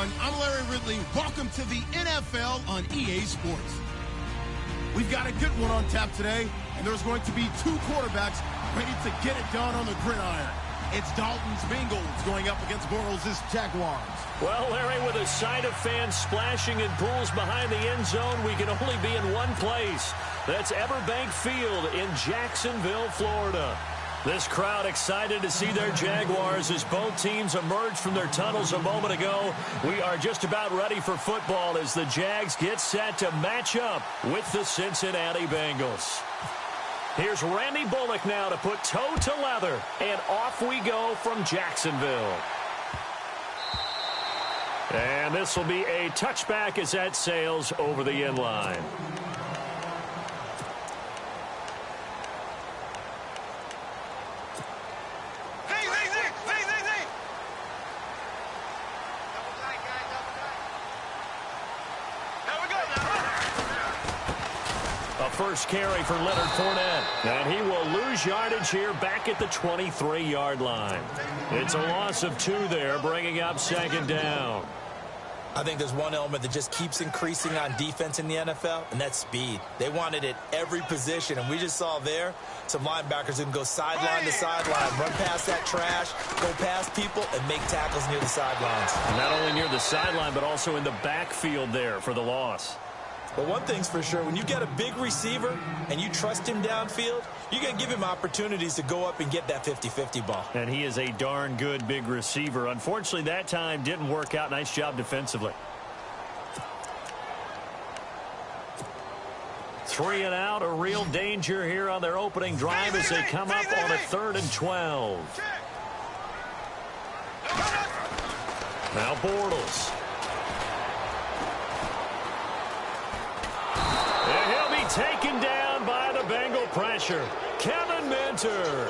everyone. I'm Larry Ridley. Welcome to the NFL on EA Sports. We've got a good one on tap today, and there's going to be two quarterbacks ready to get it done on the gridiron. It's Dalton's Bengals going up against Bortles' Jaguars. Well, Larry, with a sight of fans splashing in pools behind the end zone, we can only be in one place. That's Everbank Field in Jacksonville, Florida. This crowd excited to see their Jaguars as both teams emerged from their tunnels a moment ago. We are just about ready for football as the Jags get set to match up with the Cincinnati Bengals. Here's Randy Bullock now to put toe to leather, and off we go from Jacksonville. And this will be a touchback as that sails over the end line. First carry for Leonard Fournette. And he will lose yardage here back at the 23-yard line. It's a loss of 2 there, bringing up second down. I think there's one element that just keeps increasing on defense in the NFL, and that's speed. They want it at every position, and we just saw there some linebackers who can go sideline to sideline, run past that trash, go past people, and make tackles near the sidelines. Not only near the sideline, but also in the backfield there for the loss. But one thing's for sure, when you get a big receiver and you trust him downfield, you're going to give him opportunities to go up and get that 50-50 ball. And he is a darn good big receiver. Unfortunately, that time didn't work out. Nice job defensively. 3 and out, a real danger here on their opening drive as they come up on a 3rd and 12. Now Bortles. Taken down by the Bengal pressure. Kevin Minter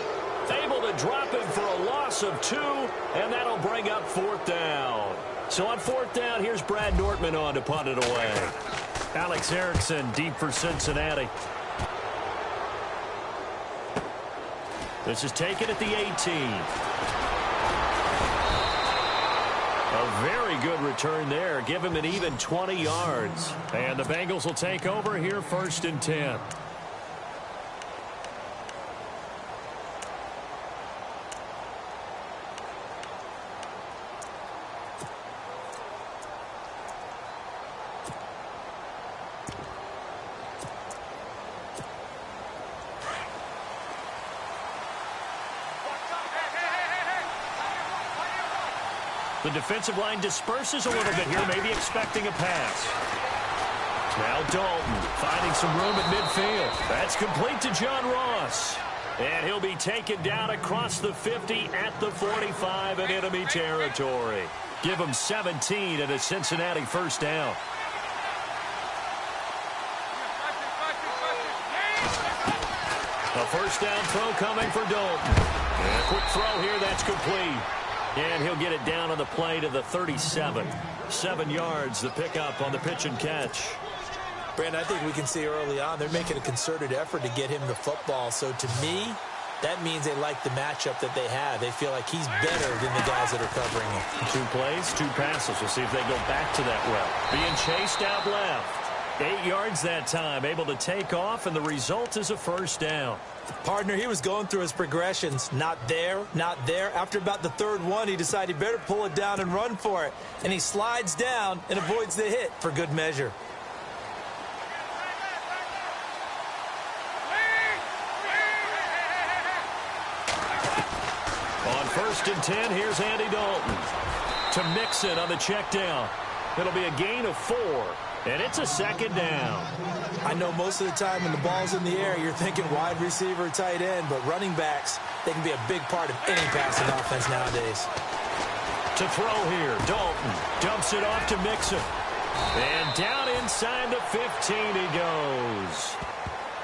able to drop him for a loss of 2, and that'll bring up 4th down. So on 4th down, here's Brad Nortman on to punt it away. Alex Erickson deep for Cincinnati. This is taken at the 18. A very good return there. Give him an even 20 yards. And the Bengals will take over here 1st and 10. The defensive line disperses a little bit here, maybe expecting a pass. Now Dalton finding some room at midfield. That's complete to John Ross. And he'll be taken down across the 50 at the 45 in enemy territory. Give him 17 and a Cincinnati 1st down. A 1st down throw coming for Dalton. And a quick throw here, that's complete. And he'll get it down on the play to the 37. 7 yards, the pickup on the pitch and catch. Brandon, I think we can see early on they're making a concerted effort to get him the football. So to me, that means they like the matchup that they have. They feel like he's better than the guys that are covering him. 2 plays, 2 passes. We'll see if they go back to that route. Being chased out left. 8 yards that time, able to take off, and the result is a 1st down. Partner, he was going through his progressions. Not there, not there. After about the 3rd one, he decided he better pull it down and run for it. And he slides down and avoids the hit for good measure. On 1st and 10, here's Andy Dalton. To Mixon on the check down. It'll be a gain of 4. And it's a 2nd down. I know most of the time when the ball's in the air, you're thinking wide receiver, tight end, but running backs, they can be a big part of any passing offense nowadays. To throw here, Dalton dumps it off to Mixon. And down inside the 15 he goes.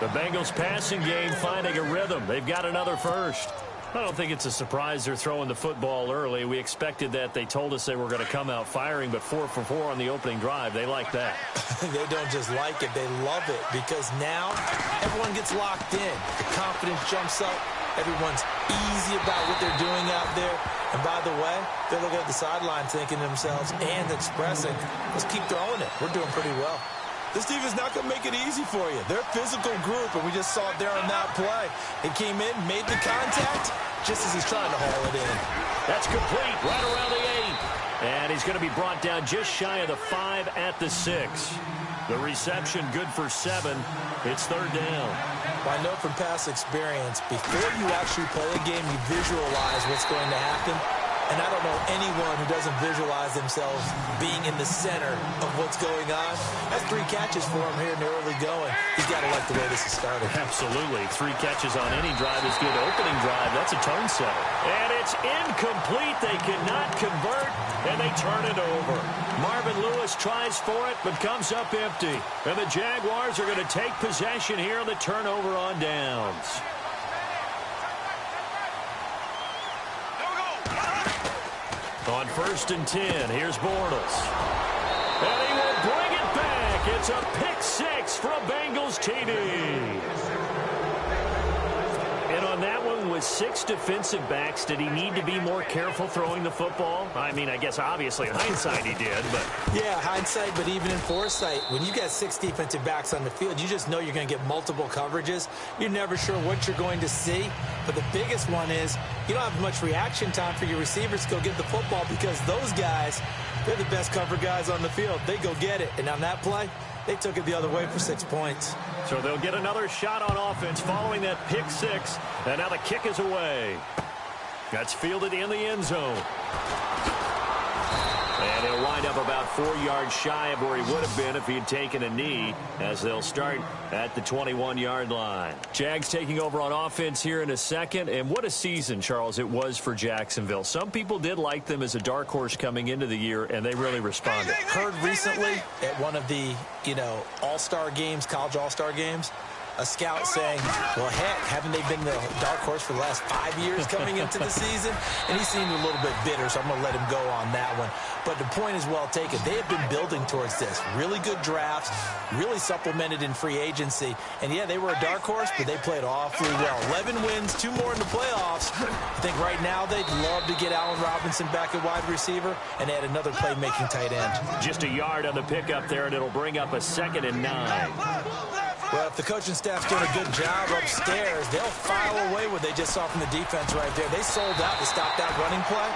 The Bengals passing game finding a rhythm. They've got another 1st. I don't think it's a surprise they're throwing the football early. We expected that. They told us they were going to come out firing, but 4 for 4 on the opening drive. They like that. They don't just like it. They love it because now everyone gets locked in. The confidence jumps up. Everyone's easy about what they're doing out there. And by the way, they're looking at the sideline thinking to themselves and expressing, let's keep throwing it. We're doing pretty well. This defense is not going to make it easy for you. They're a physical group, and we just saw it there on that play. He came in, made the contact, just as he's trying to haul it in. That's complete right around the 8. And he's going to be brought down just shy of the 5 at the 6. The reception good for 7. It's third down. Well, I know from past experience, before you actually play a game, you visualize what's going to happen. And I don't know anyone who doesn't visualize themselves being in the center of what's going on. That's 3 catches for him here in the early going. He's got to like the way this is started. Absolutely. 3 catches on any drive is good. Opening drive, that's a tone setter. And it's incomplete. They cannot convert, and they turn it over. Marvin Lewis tries for it, but comes up empty. And the Jaguars are going to take possession here on the turnover on downs. On 1st and 10, here's Bortles. And he will bring it back. It's a pick 6 from Bengals TD. And on that one, with 6 defensive backs, did he need to be more careful throwing the football? I mean, I guess obviously in hindsight he did, but... Yeah, hindsight, but even in foresight, when you got 6 defensive backs on the field, you just know you're going to get multiple coverages. You're never sure what you're going to see. But the biggest one is you don't have much reaction time for your receivers to go get the football because those guys, they're the best cover guys on the field. They go get it. And on that play, they took it the other way for 6 points. So they'll get another shot on offense following that pick 6. And now the kick is away. That's fielded in the end zone. And he'll wind up about 4 yards shy of where he would have been if he had taken a knee, as they'll start at the 21-yard line. Jags taking over on offense here in a second. And what a season, Charles, it was for Jacksonville. Some people did like them as a dark horse coming into the year, and they really responded. Heard recently at one of the, all-star games, college all-star games, a scout saying, well, heck, haven't they been the dark horse for the last 5 years coming into the season? And he seemed a little bit bitter, so I'm going to let him go on that one. But the point is well taken. They have been building towards this. Really good drafts, really supplemented in free agency. And, yeah, they were a dark horse, but they played awfully well. 11 wins, 2 more in the playoffs. I think right now they'd love to get Allen Robinson back at wide receiver and add another playmaking tight end. Just a yard on the pickup there, and it'll bring up a 2nd and 9. Well, if the coaching staff's doing a good job upstairs, they'll file away what they just saw from the defense right there. They sold out to stop that running play.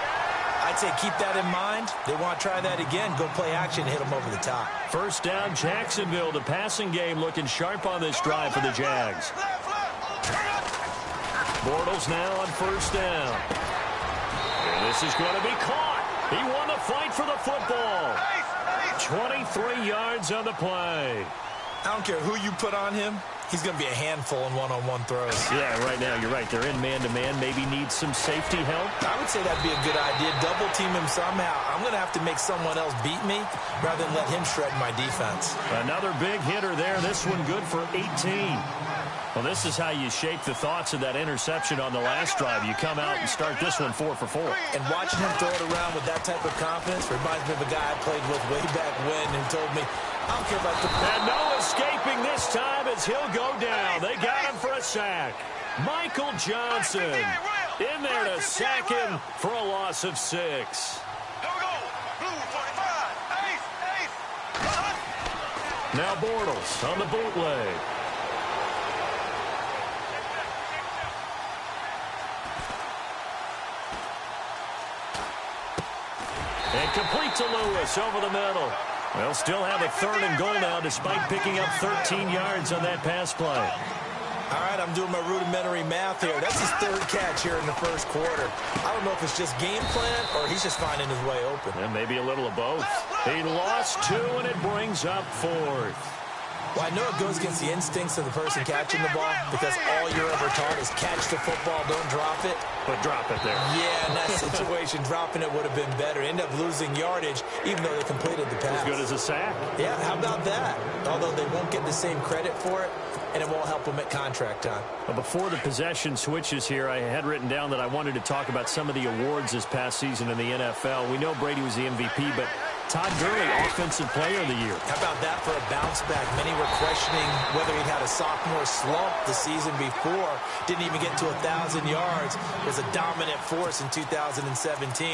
I'd say keep that in mind. They want to try that again. Go play action and hit them over the top. First down, Jacksonville. The passing game looking sharp on this drive for the Jags. Bortles now on 1st down. And this is going to be caught. He won the fight for the football. 23 yards on the play. I don't care who you put on him. He's going to be a handful in one-on-one throws. Yeah, right now, you're right. They're in man-to-man. Maybe need some safety help. I would say that'd be a good idea. Double team him somehow. I'm going to have to make someone else beat me rather than let him shred my defense. Another big hitter there. This one good for 18. Well, this is how you shape the thoughts of that interception on the last drive. You come out and start this one 4 for 4. And watching him throw it around with that type of confidence reminds me of a guy I played with way back when who told me, I don't care about the... And no escaping this time as he'll go down. They got him for a sack. Michael Johnson in there to sack him for a loss of 6. Now Bortles on the bootleg. And complete to Lewis over the middle. They'll still have a 3rd and goal now despite picking up 13 yards on that pass play. All right, I'm doing my rudimentary math here. That's his 3rd catch here in the 1st quarter. I don't know if it's just game plan or he's just finding his way open. And maybe a little of both. He lost 2, and it brings up 4th. Well, I know it goes against the instincts of the person catching the ball because all you're ever taught is catch the football, don't drop it. But drop it there. Yeah, in that situation, dropping it would have been better. End up losing yardage, even though they completed the pass. As good as a sack. Yeah, how about that? Although they won't get the same credit for it, and it won't help them at contract time. Well, before the possession switches here, I had written down that I wanted to talk about some of the awards this past season in the NFL. We know Brady was the MVP, but Todd Gurley, Offensive Player of the Year. How about that for a bounce back? Many were questioning whether he'd had a sophomore slump the season before. Didn't even get to 1,000 yards. Was a dominant force in 2017.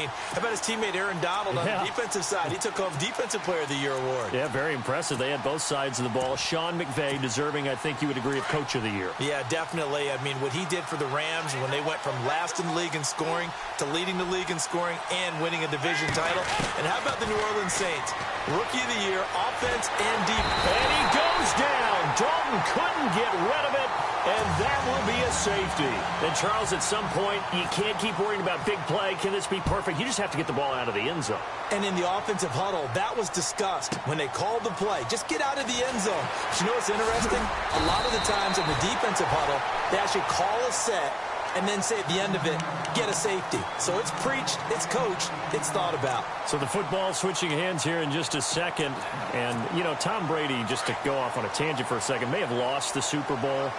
How about his teammate Aaron Donald on the defensive side? He took home Defensive Player of the Year award. Yeah, very impressive. They had both sides of the ball. Sean McVay deserving, I think you would agree, of Coach of the Year. Yeah, definitely. I mean, what he did for the Rams when they went from last in the league in scoring to leading the league in scoring and winning a division title. And how about the New Orleans Saints? Rookie of the Year, offense and defense. And he goes down. Dalton couldn't get rid of it, and that will be a safety. And, Charles, at some point, you can't keep worrying about big play. Can this be perfect? You just have to get the ball out of the end zone. And in the offensive huddle, that was discussed when they called the play. Just get out of the end zone. But you know what's interesting? A lot of the times in the defensive huddle, they actually call a set and then say at the end of it, get a safety. So it's preached, it's coached, it's thought about. So the football switching hands here in just a second. And, you know, Tom Brady, just to go off on a tangent for a second, may have lost the Super Bowl,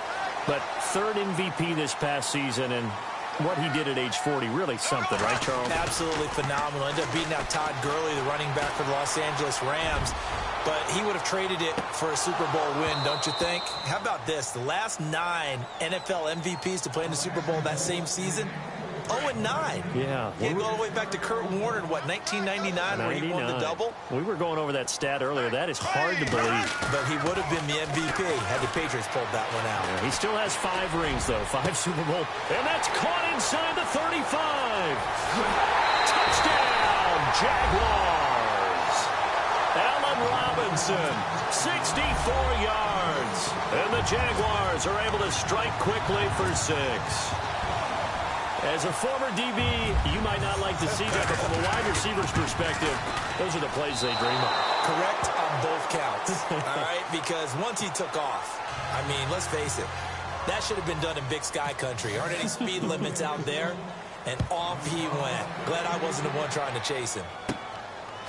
but third MVP this past season, and what he did at age 40, really something, right, Charles? Absolutely phenomenal. Ended up beating out Todd Gurley, the running back for the Los Angeles Rams. But he would have traded it for a Super Bowl win, don't you think? How about this? The last 9 NFL MVPs to play in the Super Bowl that same season, 0-9. Yeah. You go all the way back to Kurt Warner in, what, 1999, where he won the double? We were going over that stat earlier. That is hard to believe. But he would have been the MVP had the Patriots pulled that one out. Yeah, he still has 5 rings, though. 5 Super Bowl. And that's caught inside the 35. Touchdown, Jaguars. Allen Robinson, 64 yards. And the Jaguars are able to strike quickly for 6. As a former DB, you might not like to see that, but from a wide receiver's perspective, those are the plays they dream of. Correct on both counts, all right? Because once he took off, I mean, let's face it, that should have been done in Big Sky Country. Aren't any speed limits out there? And off he went. Glad I wasn't the one trying to chase him.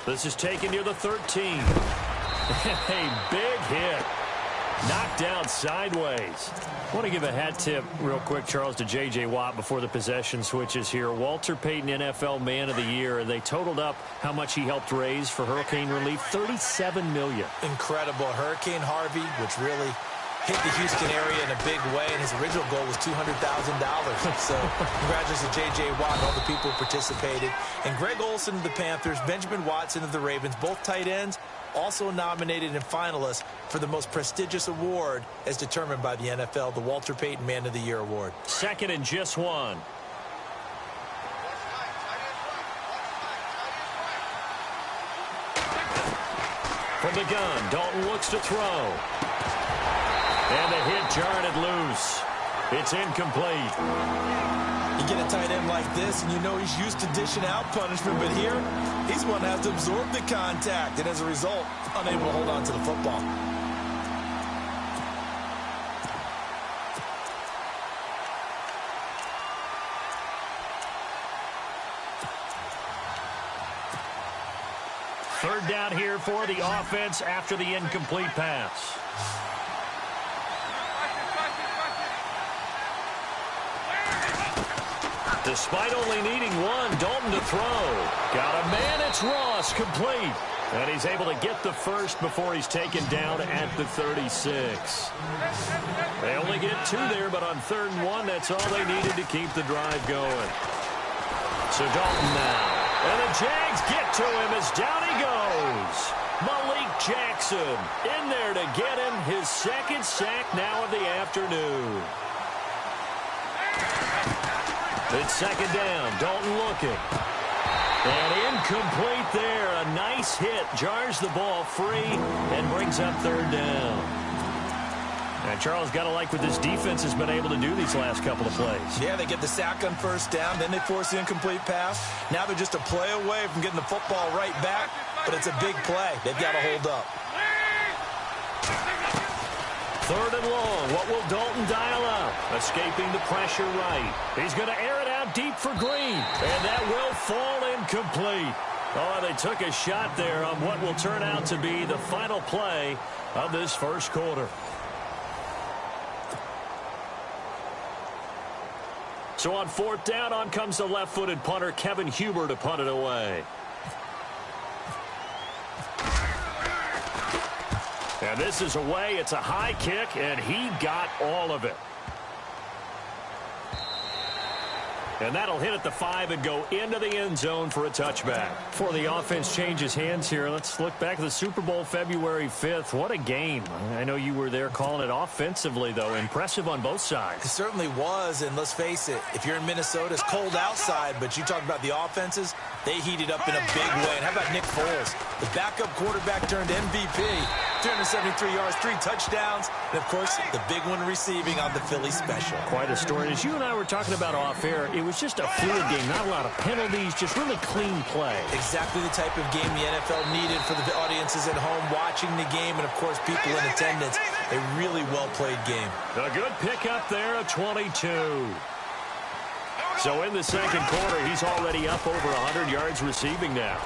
This is taken near the 13. A big hit. Knocked down sideways. I want to give a hat tip real quick, Charles, to J.J. Watt before the possession switches here. Walter Payton, NFL Man of the Year. They totaled up how much he helped raise for hurricane relief, $37 million. Incredible. Hurricane Harvey, which really hit the Houston area in a big way, and his original goal was $200,000. So congratulations to J.J. Watt and all the people who participated. And Greg Olsen of the Panthers, Benjamin Watson of the Ravens, both tight ends, also nominated and finalists for the most prestigious award as determined by the NFL, the Walter Payton Man of the Year Award. Second and just 1. From the gun, Dalton looks to throw. And the hit jarred it loose. It's incomplete. You get a tight end like this, and you know he's used to dishing out punishment, but here, he's one that has to absorb the contact, and as a result, unable to hold on to the football. Third down here for the offense after the incomplete pass. Despite only needing 1, Dalton to throw. Got a man, it's Ross, complete. And he's able to get the first before he's taken down at the 36. They only get 2 there, but on 3rd and 1, that's all they needed to keep the drive going. So Dalton now. And the Jags get to him as down he goes. Malik Jackson in there to get him his 2nd sack now of the afternoon. It's 2nd down. Dalton looking. And incomplete there. A nice hit. Jars the ball free and brings up 3rd down. And Charles, got to like what this defense has been able to do these last couple of plays. Yeah, they get the sack on 1st down. Then they force the incomplete pass. Now they're just a play away from getting the football right back. But it's a big play. They've got to hold up. 3rd and long. What will Dalton dial up? Escaping the pressure right. He's going to air it out deep for Green. And that will fall incomplete. Oh, they took a shot there on what will turn out to be the final play of this 1st quarter. So on 4th down, on comes the left-footed punter, Kevin Huber, to punt it away. And this is away. It's a high kick, and he got all of it. And that'll hit at the 5 and go into the end zone for a touchback. Before the offense changes hands here, let's look back at the Super Bowl February 5th. What a game. I know you were there calling it offensively, though. Impressive on both sides. It certainly was, and let's face it, if you're in Minnesota, it's cold outside, but you talk about the offenses, they heated up in a big way. And how about Nick Foles, the backup quarterback turned MVP, 373 yards, 3 touchdowns, and, of course, the big one receiving on the Philly special. Quite a story. As you and I were talking about off-air, it was just a fluid game, not a lot of penalties, just really clean play. Exactly the type of game the NFL needed for the audiences at home watching the game and, of course, people in attendance. A really well-played game. A good pickup there, a 22. So in the second quarter, he's already up over 100 yards receiving now.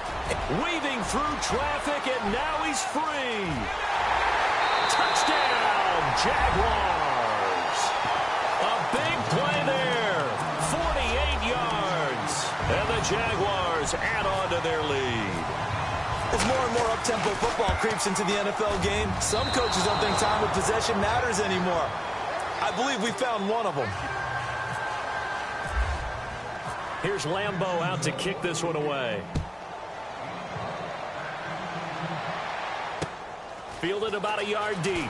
Weaving through traffic, and now he's free. Touchdown, Jaguars. A big play there. 48 yards. And the Jaguars add on to their lead. As more and more up-tempo football creeps into the NFL game, some coaches don't think time of possession matters anymore. I believe we found one of them. Here's Lambeau out to kick this one away. Fielded about a yard deep.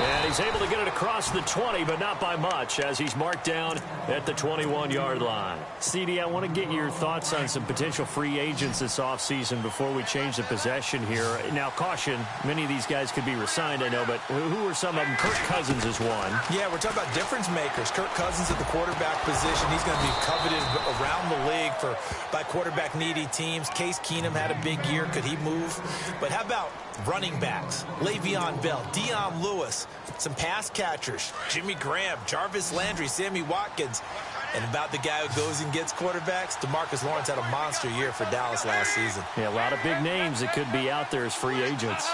And he's able to get it across the 20, but not by much, as he's marked down at the 21-yard line. CD, I want to get your thoughts on some potential free agents this offseason before we change the possession here. Now, caution, many of these guys could be re-signed, I know, but who are some of them? Kirk Cousins is one. Yeah, we're talking about difference makers. Kirk Cousins at the quarterback position. He's going to be coveted around the league by quarterback-needy teams. Case Keenum had a big year. Could he move? But how about running backs? Le'Veon Bell, Dion Lewis, some pass catchers, Jimmy Graham, Jarvis Landry, Sammy Watkins. And about the guy who goes and gets quarterbacks, DeMarcus Lawrence had a monster year for Dallas last season. Yeah, a lot of big names that could be out there as free agents.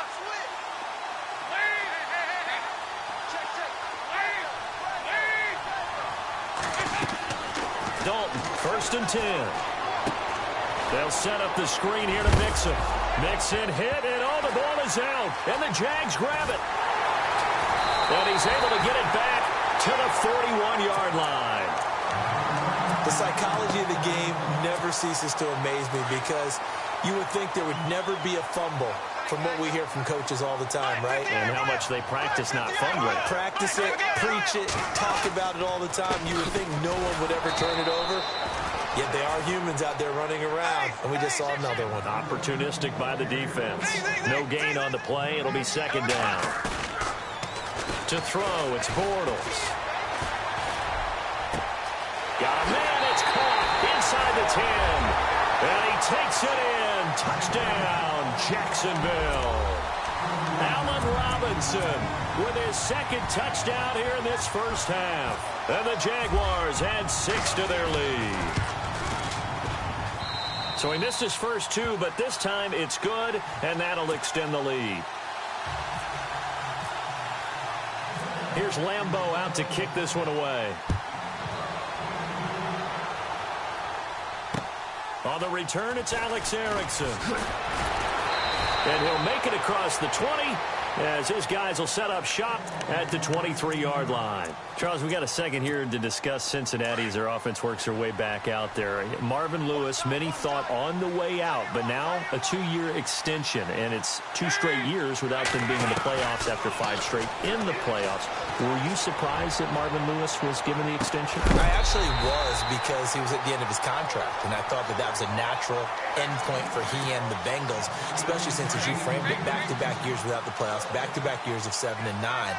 Dalton, 1st and 10. They'll set up the screen here to Mixon. Mixon hit, and the ball is out. And the Jags grab it. And he's able to get it back to the 41-yard line. The psychology of the game never ceases to amaze me because you would think there would never be a fumble from what we hear from coaches all the time, right? And how much they practice not fumbling. Practice it, preach it, talk about it all the time. You would think no one would ever turn it over. Yet they are humans out there running around, and we just saw another one. Opportunistic by the defense. No gain on the play. It'll be 2nd down. To throw, it's Bortles. Got a man, it's caught inside the 10. And he takes it in. Touchdown, Jacksonville. Allen Robinson with his 2nd touchdown here in this first half. And the Jaguars add 6 to their lead. So he missed his first 2, but this time it's good, and that'll extend the lead. Here's Lambeau out to kick this one away. On the return, it's Alex Erickson. And he'll make it across the 20 as his guys will set up shop at the 23-yard line. Charles, we got a second here to discuss Cincinnati as their offense works their way back out there. Marvin Lewis, many thought on the way out, but now a 2-year extension, and it's 2 straight years without them being in the playoffs after 5 straight in the playoffs. Were you surprised that Marvin Lewis was given the extension? I actually was, because he was at the end of his contract, and I thought that was a natural end point for he and the Bengals, especially since, as you framed it, back-to-back years without the playoffs, back-to-back years of 7 and 9.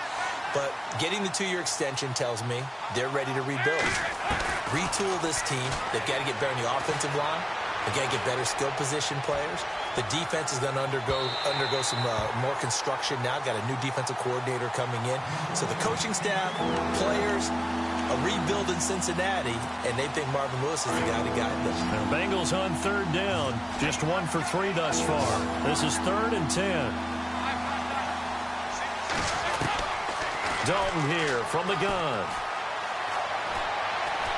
But getting the 2-year extension tells me they're ready to rebuild. Retool this team. They've got to get better in the offensive line. They've got to get better skill position players. The defense is going to undergo some more construction now. Got a new defensive coordinator coming in. So the coaching staff, players, a rebuild in Cincinnati, and they think Marvin Lewis is the guy to guide them. The Bengals on 3rd down. Just 1 for 3 thus far. This is 3rd and 10. Dalton here from the gun.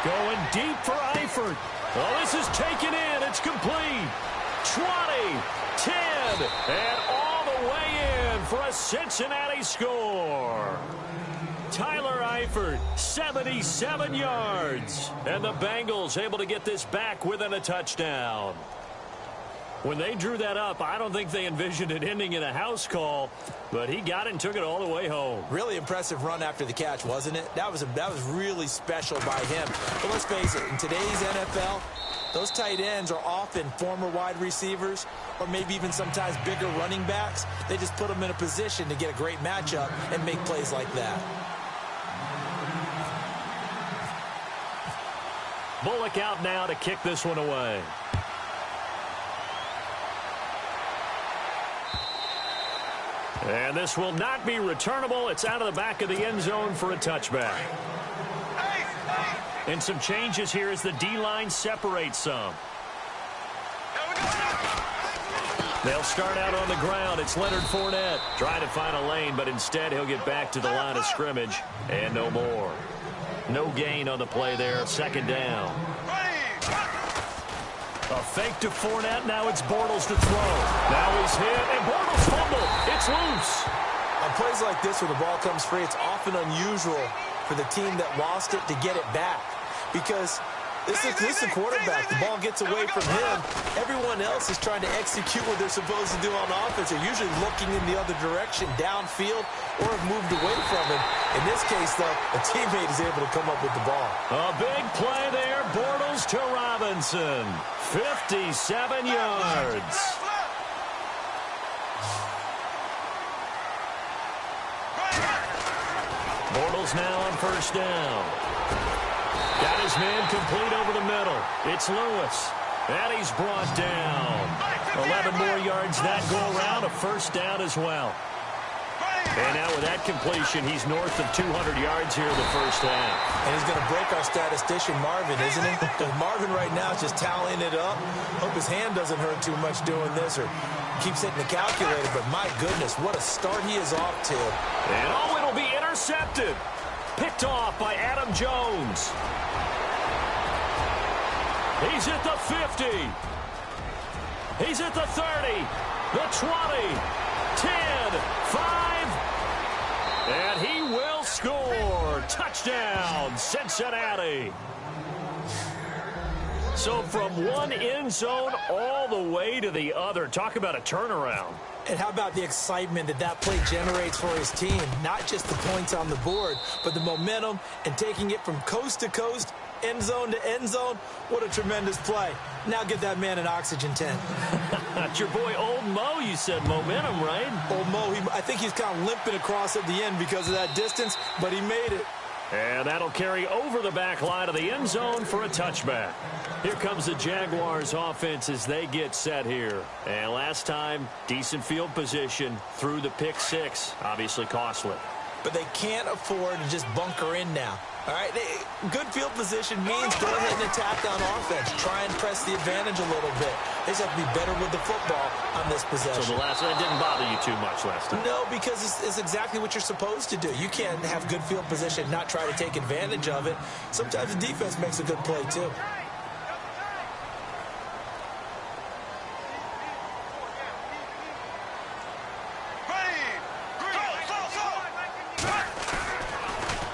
Going deep for Eifert. Oh, this is taken in. It's complete. 20, 10, and all the way in for a Cincinnati score. Tyler Eifert, 77 yards. And the Bengals able to get this back within a touchdown. When they drew that up, I don't think they envisioned it ending in a house call, but he got it and took it all the way home. Really impressive run after the catch, wasn't it? That was really special by him. But let's face it, in today's NFL, those tight ends are often former wide receivers or maybe even sometimes bigger running backs. They just put them in a position to get a great matchup and make plays like that. Bullock out now to kick this one away. And this will not be returnable. It's out of the back of the end zone for a touchback. And some changes here as the D-line separates some. They'll start out on the ground. It's Leonard Fournette trying to find a lane, but instead he'll get back to the line of scrimmage and no more. No gain on the play there. Second down. A fake to Fournette. Now it's Bortles to throw. Now he's hit, and Bortles fumble. It's loose. On plays like this where the ball comes free, it's often unusual for the team that lost it to get it back. Because this is the quarterback. The ball gets away from him. Everyone else is trying to execute what they're supposed to do on offense. They're usually looking in the other direction, downfield, or have moved away from him. In this case, though, a teammate is able to come up with the ball. A big play there. Bortles to Robinson. 57 yards. Bortles now on first down. Got his man complete over the middle. It's Lewis. And he's brought down. 11 more yards that go around. A first down as well. And now with that completion, he's north of 200 yards here in the first half. And he's going to break our statistician, Marvin, isn't he? Because Marvin right now is just tallying it up. Hope his hand doesn't hurt too much doing this or keeps hitting the calculator. But my goodness, what a start he is off to. And oh, it'll be intercepted. Picked off by Adam Jones. He's at the 50. He's at the 30. The 20. 10. 5. And he will score. Touchdown, Cincinnati. So from one end zone all the way to the other. Talk about a turnaround. And how about the excitement that play generates for his team? Not just the points on the board, but the momentum and taking it from coast to coast, end zone to end zone. What a tremendous play. Now get that man an oxygen tent. That's your boy Old Mo, you said. Momentum, right? Old Mo, I think he's kind of limping across at the end because of that distance, but he made it. And that'll carry over the back line of the end zone for a touchback. Here comes the Jaguars offense as they get set here. And last time, decent field position through the pick six. Obviously costly. But they can't afford to just bunker in now. All right, good field position means go ahead and attack on offense. Try and press the advantage a little bit. They just have to be better with the football on this possession. So the last one didn't bother you too much last time? No, because it's exactly what you're supposed to do. You can't have good field position and not try to take advantage of it. Sometimes the defense makes a good play, too.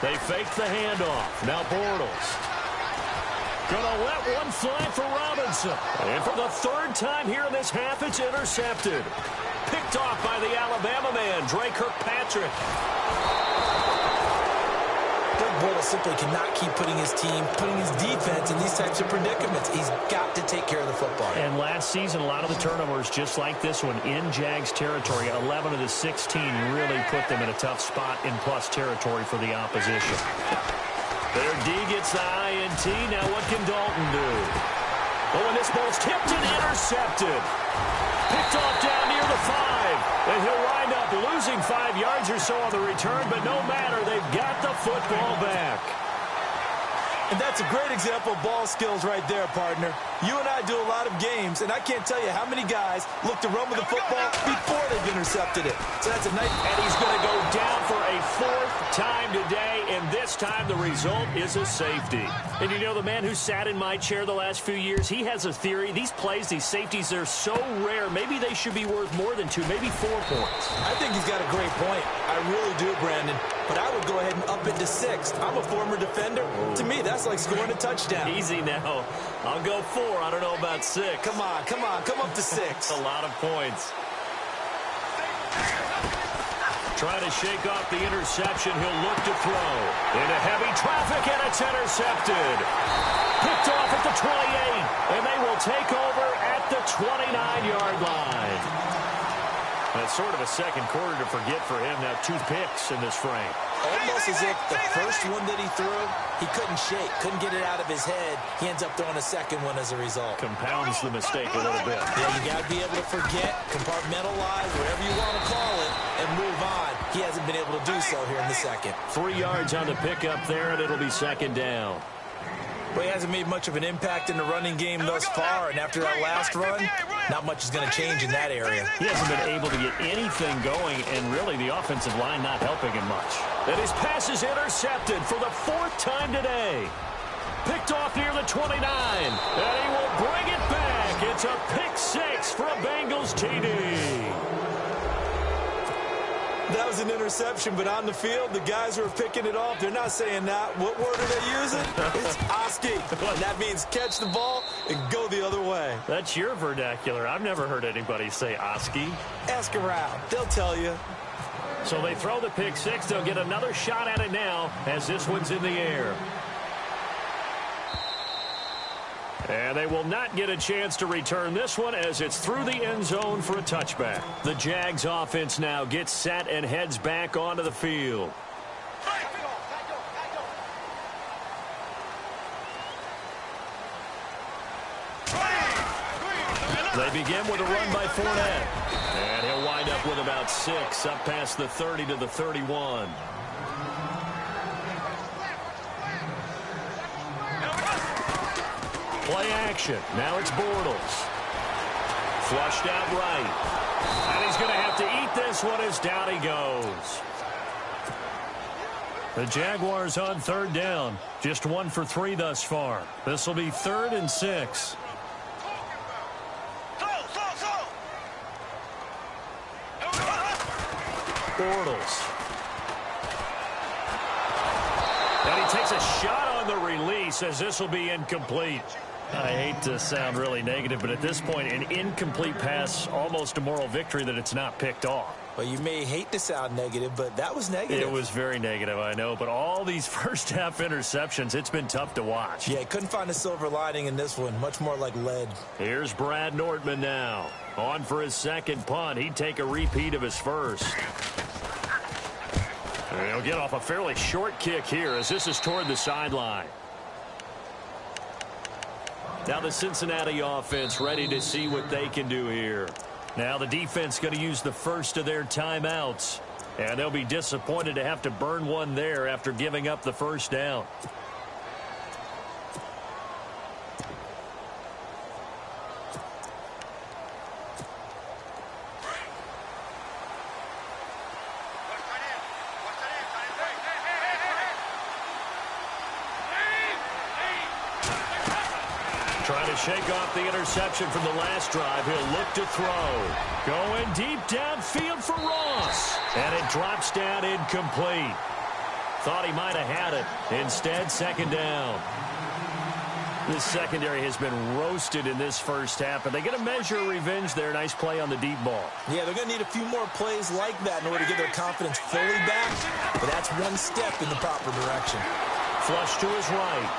They fake the handoff. Now Bortles. Gonna let one fly for Robinson. And for the third time here in this half, it's intercepted. Picked off by the Alabama man, Dre Kirkpatrick. Bortles simply cannot keep putting his defense in these types of predicaments. He's got to take care of the football. And last season, a lot of the turnovers, just like this one, in Jags territory, 11 of the 16 really put them in a tough spot in plus territory for the opposition. Their D gets the INT. Now what can Dalton do? Oh, and this ball's tipped and intercepted. Picked off down near the 5. And he'll wind up losing 5 yards or so on the return, but no matter, they've got the football back. And that's a great example of ball skills right there, partner. You and I do a lot of games, and I can't tell you how many guys look to run with the football before they've intercepted it. So that's a nice... And he's going to go down for a fourth time today, and this time the result is a safety. And you know, the man who sat in my chair the last few years, he has a theory. These plays, these safeties, they're so rare. Maybe they should be worth more than 2, maybe 4 points. I think he's got a great point. I really do, Brandon. But I would go ahead and up it to 6. I'm a former defender. To me, that's like scoring a touchdown. Easy now. I'll go 4. I don't know about 6. Come on. Come up to 6. A lot of points. Trying to shake off the interception. He'll look to throw. Into heavy traffic, and it's intercepted. Picked off at the 28, and they will take over at the 29-yard line. That's sort of a second quarter to forget for him. Now 2 picks in this frame. Almost as if the first one that he threw, he couldn't shake, couldn't get it out of his head. He ends up throwing a second one as a result. Compounds the mistake a little bit. Yeah, you got to be able to forget, compartmentalize, whatever you want to call it, and move on. He hasn't been able to do so here in the second. 3 yards on the pickup there, and it'll be second down. Well, he hasn't made much of an impact in the running game thus far, and after that last run, not much is going to change in that area. He hasn't been able to get anything going, and really the offensive line not helping him much. And his pass is intercepted for the 4th time today. Picked off near the 29, and he will bring it back. It's a pick 6 for a Bengals TD. That was an interception, but on the field, the guys who are picking it off, they're not saying that. What word are they using? It's Oski. And that means catch the ball and go the other way. That's your vernacular. I've never heard anybody say Oski. Ask around. They'll tell you. So they throw the pick 6. They'll get another shot at it now as this one's in the air. And they will not get a chance to return this one as it's through the end zone for a touchback. The Jags offense now gets set and heads back onto the field. They begin with a run by Fournette. And he'll wind up with about 6 up past the 30 to the 31. Play action. Now it's Bortles. Flushed out right. And he's going to have to eat this one as down he goes. The Jaguars on 3rd down. Just 1 for 3 thus far. This will be 3rd and 6. Bortles. And he takes a shot on the release as this will be incomplete. I hate to sound really negative, but at this point, an incomplete pass, almost a moral victory that it's not picked off. Well, you may hate to sound negative, but that was negative. It was very negative, I know. But all these first-half interceptions, it's been tough to watch. Yeah, couldn't find a silver lining in this one. Much more like lead. Here's Brad Nordman now. On for his second punt. He'd take a repeat of his first. And he'll get off a fairly short kick here as this is toward the sideline. Now the Cincinnati offense ready to see what they can do here. Now the defense going to use the first of their timeouts. And they'll be disappointed to have to burn one there after giving up the first down. Trying to shake off the interception from the last drive. He'll look to throw. Going deep downfield for Ross. And it drops down incomplete. Thought he might have had it. Instead, second down. This secondary has been roasted in this first half, and they get a measure of revenge there. Nice play on the deep ball. Yeah, they're going to need a few more plays like that in order to get their confidence fully back. But that's one step in the proper direction. Flush to his right.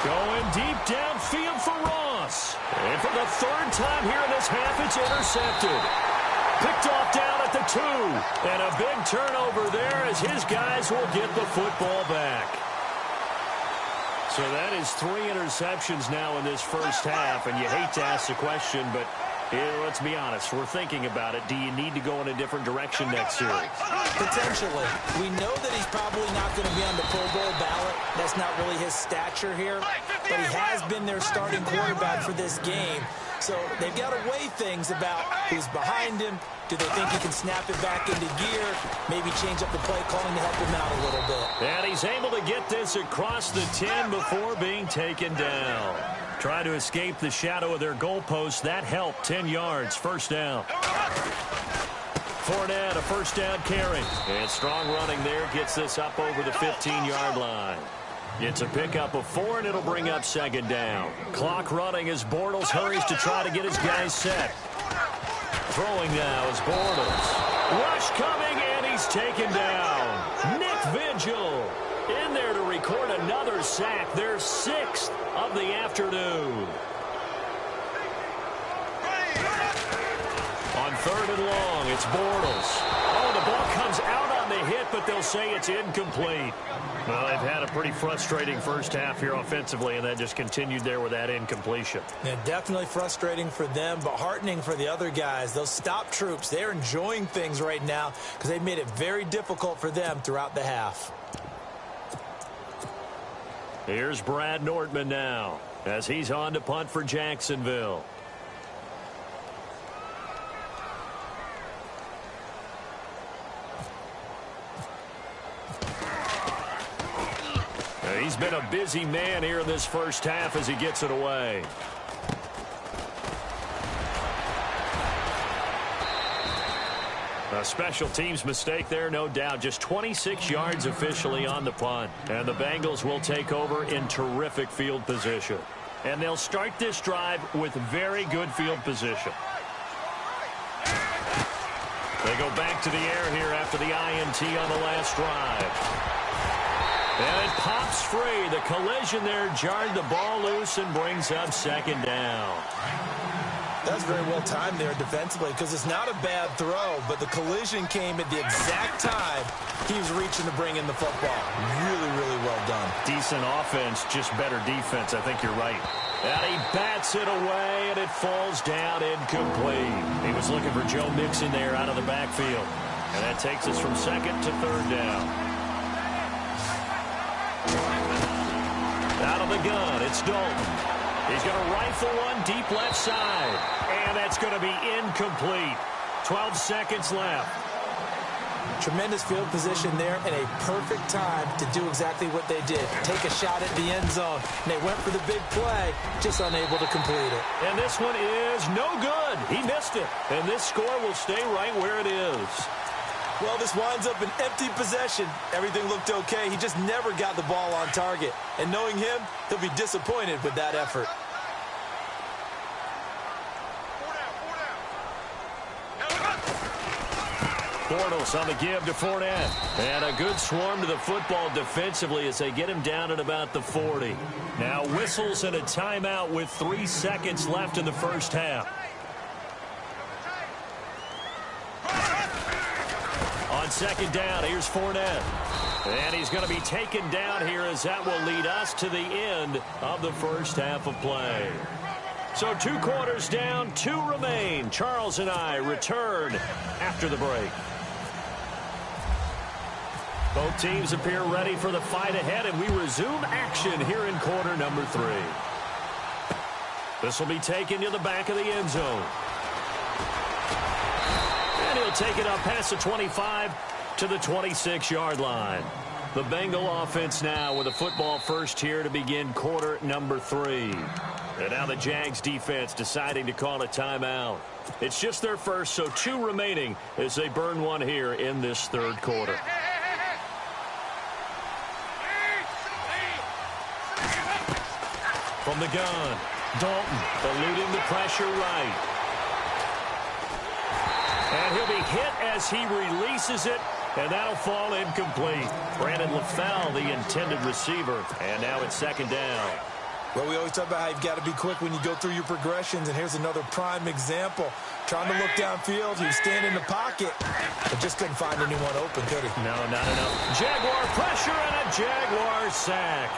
Going deep downfield for Ross. And for the 3rd time here in this half, it's intercepted. Picked off down at the 2. And a big turnover there as his guys will get the football back. So that is 3 interceptions now in this first half. And you hate to ask the question, but Yeah, let's be honest. We're thinking about it. Do you need to go in a different direction next series? Potentially. We know that he's probably not going to be on the Pro Bowl ballot. That's not really his stature here. But he has been their starting quarterback for this game. So they've got to weigh things about who's behind him. Do they think he can snap it back into gear? Maybe change up the play calling to help him out a little bit. And he's able to get this across the 10 before being taken down. Try to escape the shadow of their goalpost. That helped. 10 yards. First down. Fournette, a first down carry. And strong running there gets this up over the 15-yard line. It's a pickup of 4, and it'll bring up second down. Clock running as Bortles hurries to try to get his guys set. Throwing now is Bortles. Rush coming, and he's taken down. Nick Vigil in there to record another sack. Their 6th of the afternoon. On 3rd and long, it's Bortles. Oh, the ball comes out on the hit, but they'll say it's incomplete. Well, they've had a pretty frustrating first half here offensively, and then just continued there with that incompletion. Yeah, definitely frustrating for them, but heartening for the other guys. Those stop troops, they're enjoying things right now because they've made it very difficult for them throughout the half. Here's Brad Nordman now as he's on to punt for Jacksonville. He's been a busy man here in this first half as he gets it away. A special teams mistake there, no doubt. Just 26 yards officially on the punt. And the Bengals will take over in terrific field position. And they'll start this drive with very good field position. They go back to the air here after the INT on the last drive. And it pops free. The collision there jarred the ball loose and brings up second down. That's very well timed there defensively because it's not a bad throw, but the collision came at the exact time he was reaching to bring in the football. Really, really well done. Decent offense, just better defense. I think you're right. And he bats it away, and it falls down incomplete. He was looking for Joe Mixon there out of the backfield. And that takes us from second to third down. Out of the gun, it's Dalton. He's going to rifle one deep left side. And that's going to be incomplete. 12 seconds left. Tremendous field position there and a perfect time to do exactly what they did. Take a shot at the end zone. And they went for the big play, just unable to complete it. And this one is no good. He missed it. And this score will stay right where it is. Well, this winds up an empty possession. Everything looked okay. He just never got the ball on target. And knowing him, he'll be disappointed with that effort. Bortles on the give to Fournette. And a good swarm to the football defensively as they get him down at about the 40. Now whistles and a timeout with 3 seconds left in the first half. On second down, here's Fournette. And he's going to be taken down here as that will lead us to the end of the first half of play. So 2 quarters down, 2 remain. Charles and I return after the break. Both teams appear ready for the fight ahead, and we resume action here in quarter number 3. This will be taken to the back of the end zone. And he'll take it up past the 25 to the 26-yard line. The Bengal offense now with a football first here to begin quarter number 3. And now the Jags defense deciding to call a timeout. It's just their first, so 2 remaining as they burn one here in this third quarter. From the gun, Dalton eluding the pressure right. And he'll be hit as he releases it, and that'll fall incomplete. Brandon LaFell, the intended receiver, and now it's second down. Well, we always talk about how you've got to be quick when you go through your progressions, and here's another prime example. Trying to look downfield, he was standing in the pocket, but just couldn't find anyone open, could he? No, not enough. Jaguar pressure and a Jaguar sack.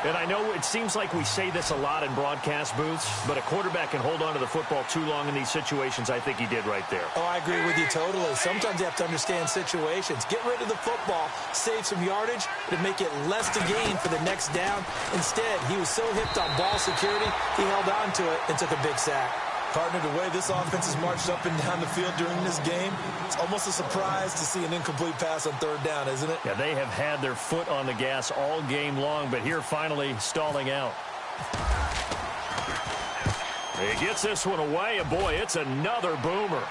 And I know it seems like we say this a lot in broadcast booths, but a quarterback can hold on to the football too long in these situations. I think he did right there. Oh, I agree with you totally. Sometimes you have to understand situations. Get rid of the football, save some yardage, to make it less to gain for the next down. Instead, he was so hipped on ball security, he held on to it and took a big sack. Partner, the way this offense has marched up and down the field during this game, it's almost a surprise to see an incomplete pass on third down, isn't it? Yeah, they have had their foot on the gas all game long, but here finally stalling out. He gets this one away, and boy, it's another boomer.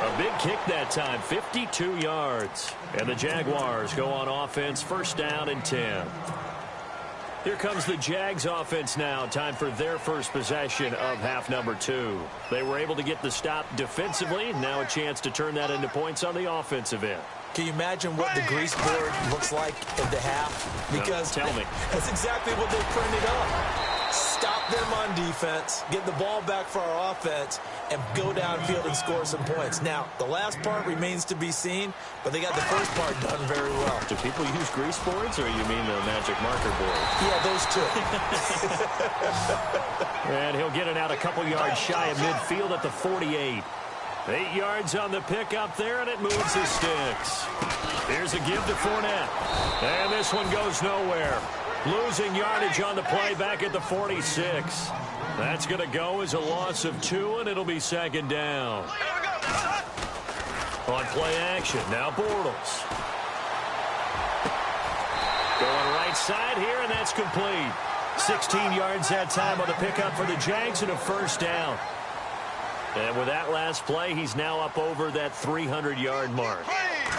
A big kick that time, 52 yards. And the Jaguars go on offense, first down and 10. Here comes the Jags offense now. Time for their first possession of half number 2. They were able to get the stop defensively. Now a chance to turn that into points on the offensive end. Can you imagine what the grease board looks like at the half? Because no, tell me. That's exactly what they printed up. Stop them on defense, get the ball back for our offense, and go downfield and score some points. Now, the last part remains to be seen, but they got the first part done very well. Do people use grease boards, or you mean the magic marker board? Yeah, those two. And he'll get it out a couple yards shy of midfield at the 48. 8 yards on the pickup there, and it moves the sticks. Here's a give to Fournette. And this one goes nowhere. Losing yardage on the play back at the 46. That's going to go as a loss of 2, and it'll be second down. On play action, now Bortles. Going right side here, and that's complete. 16 yards that time on the pickup for the Jags, and a first down. And with that last play, he's now up over that 300-yard mark.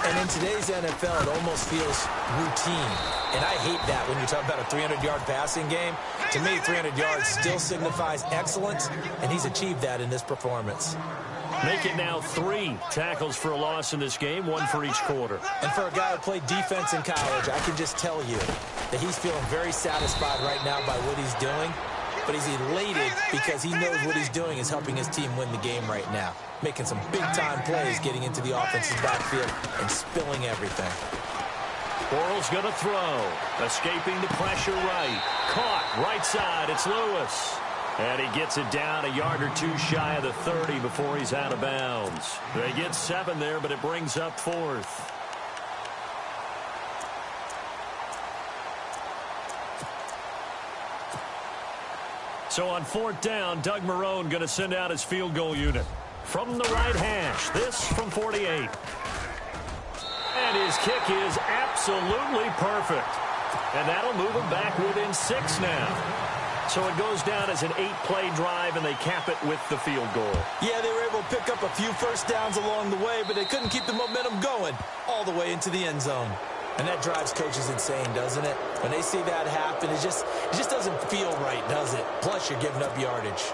And in today's NFL, it almost feels routine. And I hate that when you talk about a 300-yard passing game. To me, 300 yards still signifies excellence, and he's achieved that in this performance. Make it now 3 tackles for a loss in this game, 1 for each quarter. And for a guy who played defense in college, I can just tell you that he's feeling very satisfied right now by what he's doing. But he's elated because he knows what he's doing is helping his team win the game right now. Making some big-time plays, getting into the offensive backfield and spilling everything. Bortles going to throw. Escaping the pressure right. Caught right side. It's Lewis. And he gets it down a yard or 2 shy of the 30 before he's out of bounds. They get 7 there, but it brings up 4th. So on 4th down, Doug Marrone going to send out his field goal unit. From the right hash, this from 48. And his kick is absolutely perfect. And that'll move him back within 6 now. So it goes down as an 8-play drive, and they cap it with the field goal. Yeah, they were able to pick up a few first downs along the way, but they couldn't keep the momentum going all the way into the end zone. And that drives coaches insane, doesn't it? When they see that happen, it just doesn't feel right, does it? Plus, you're giving up yardage.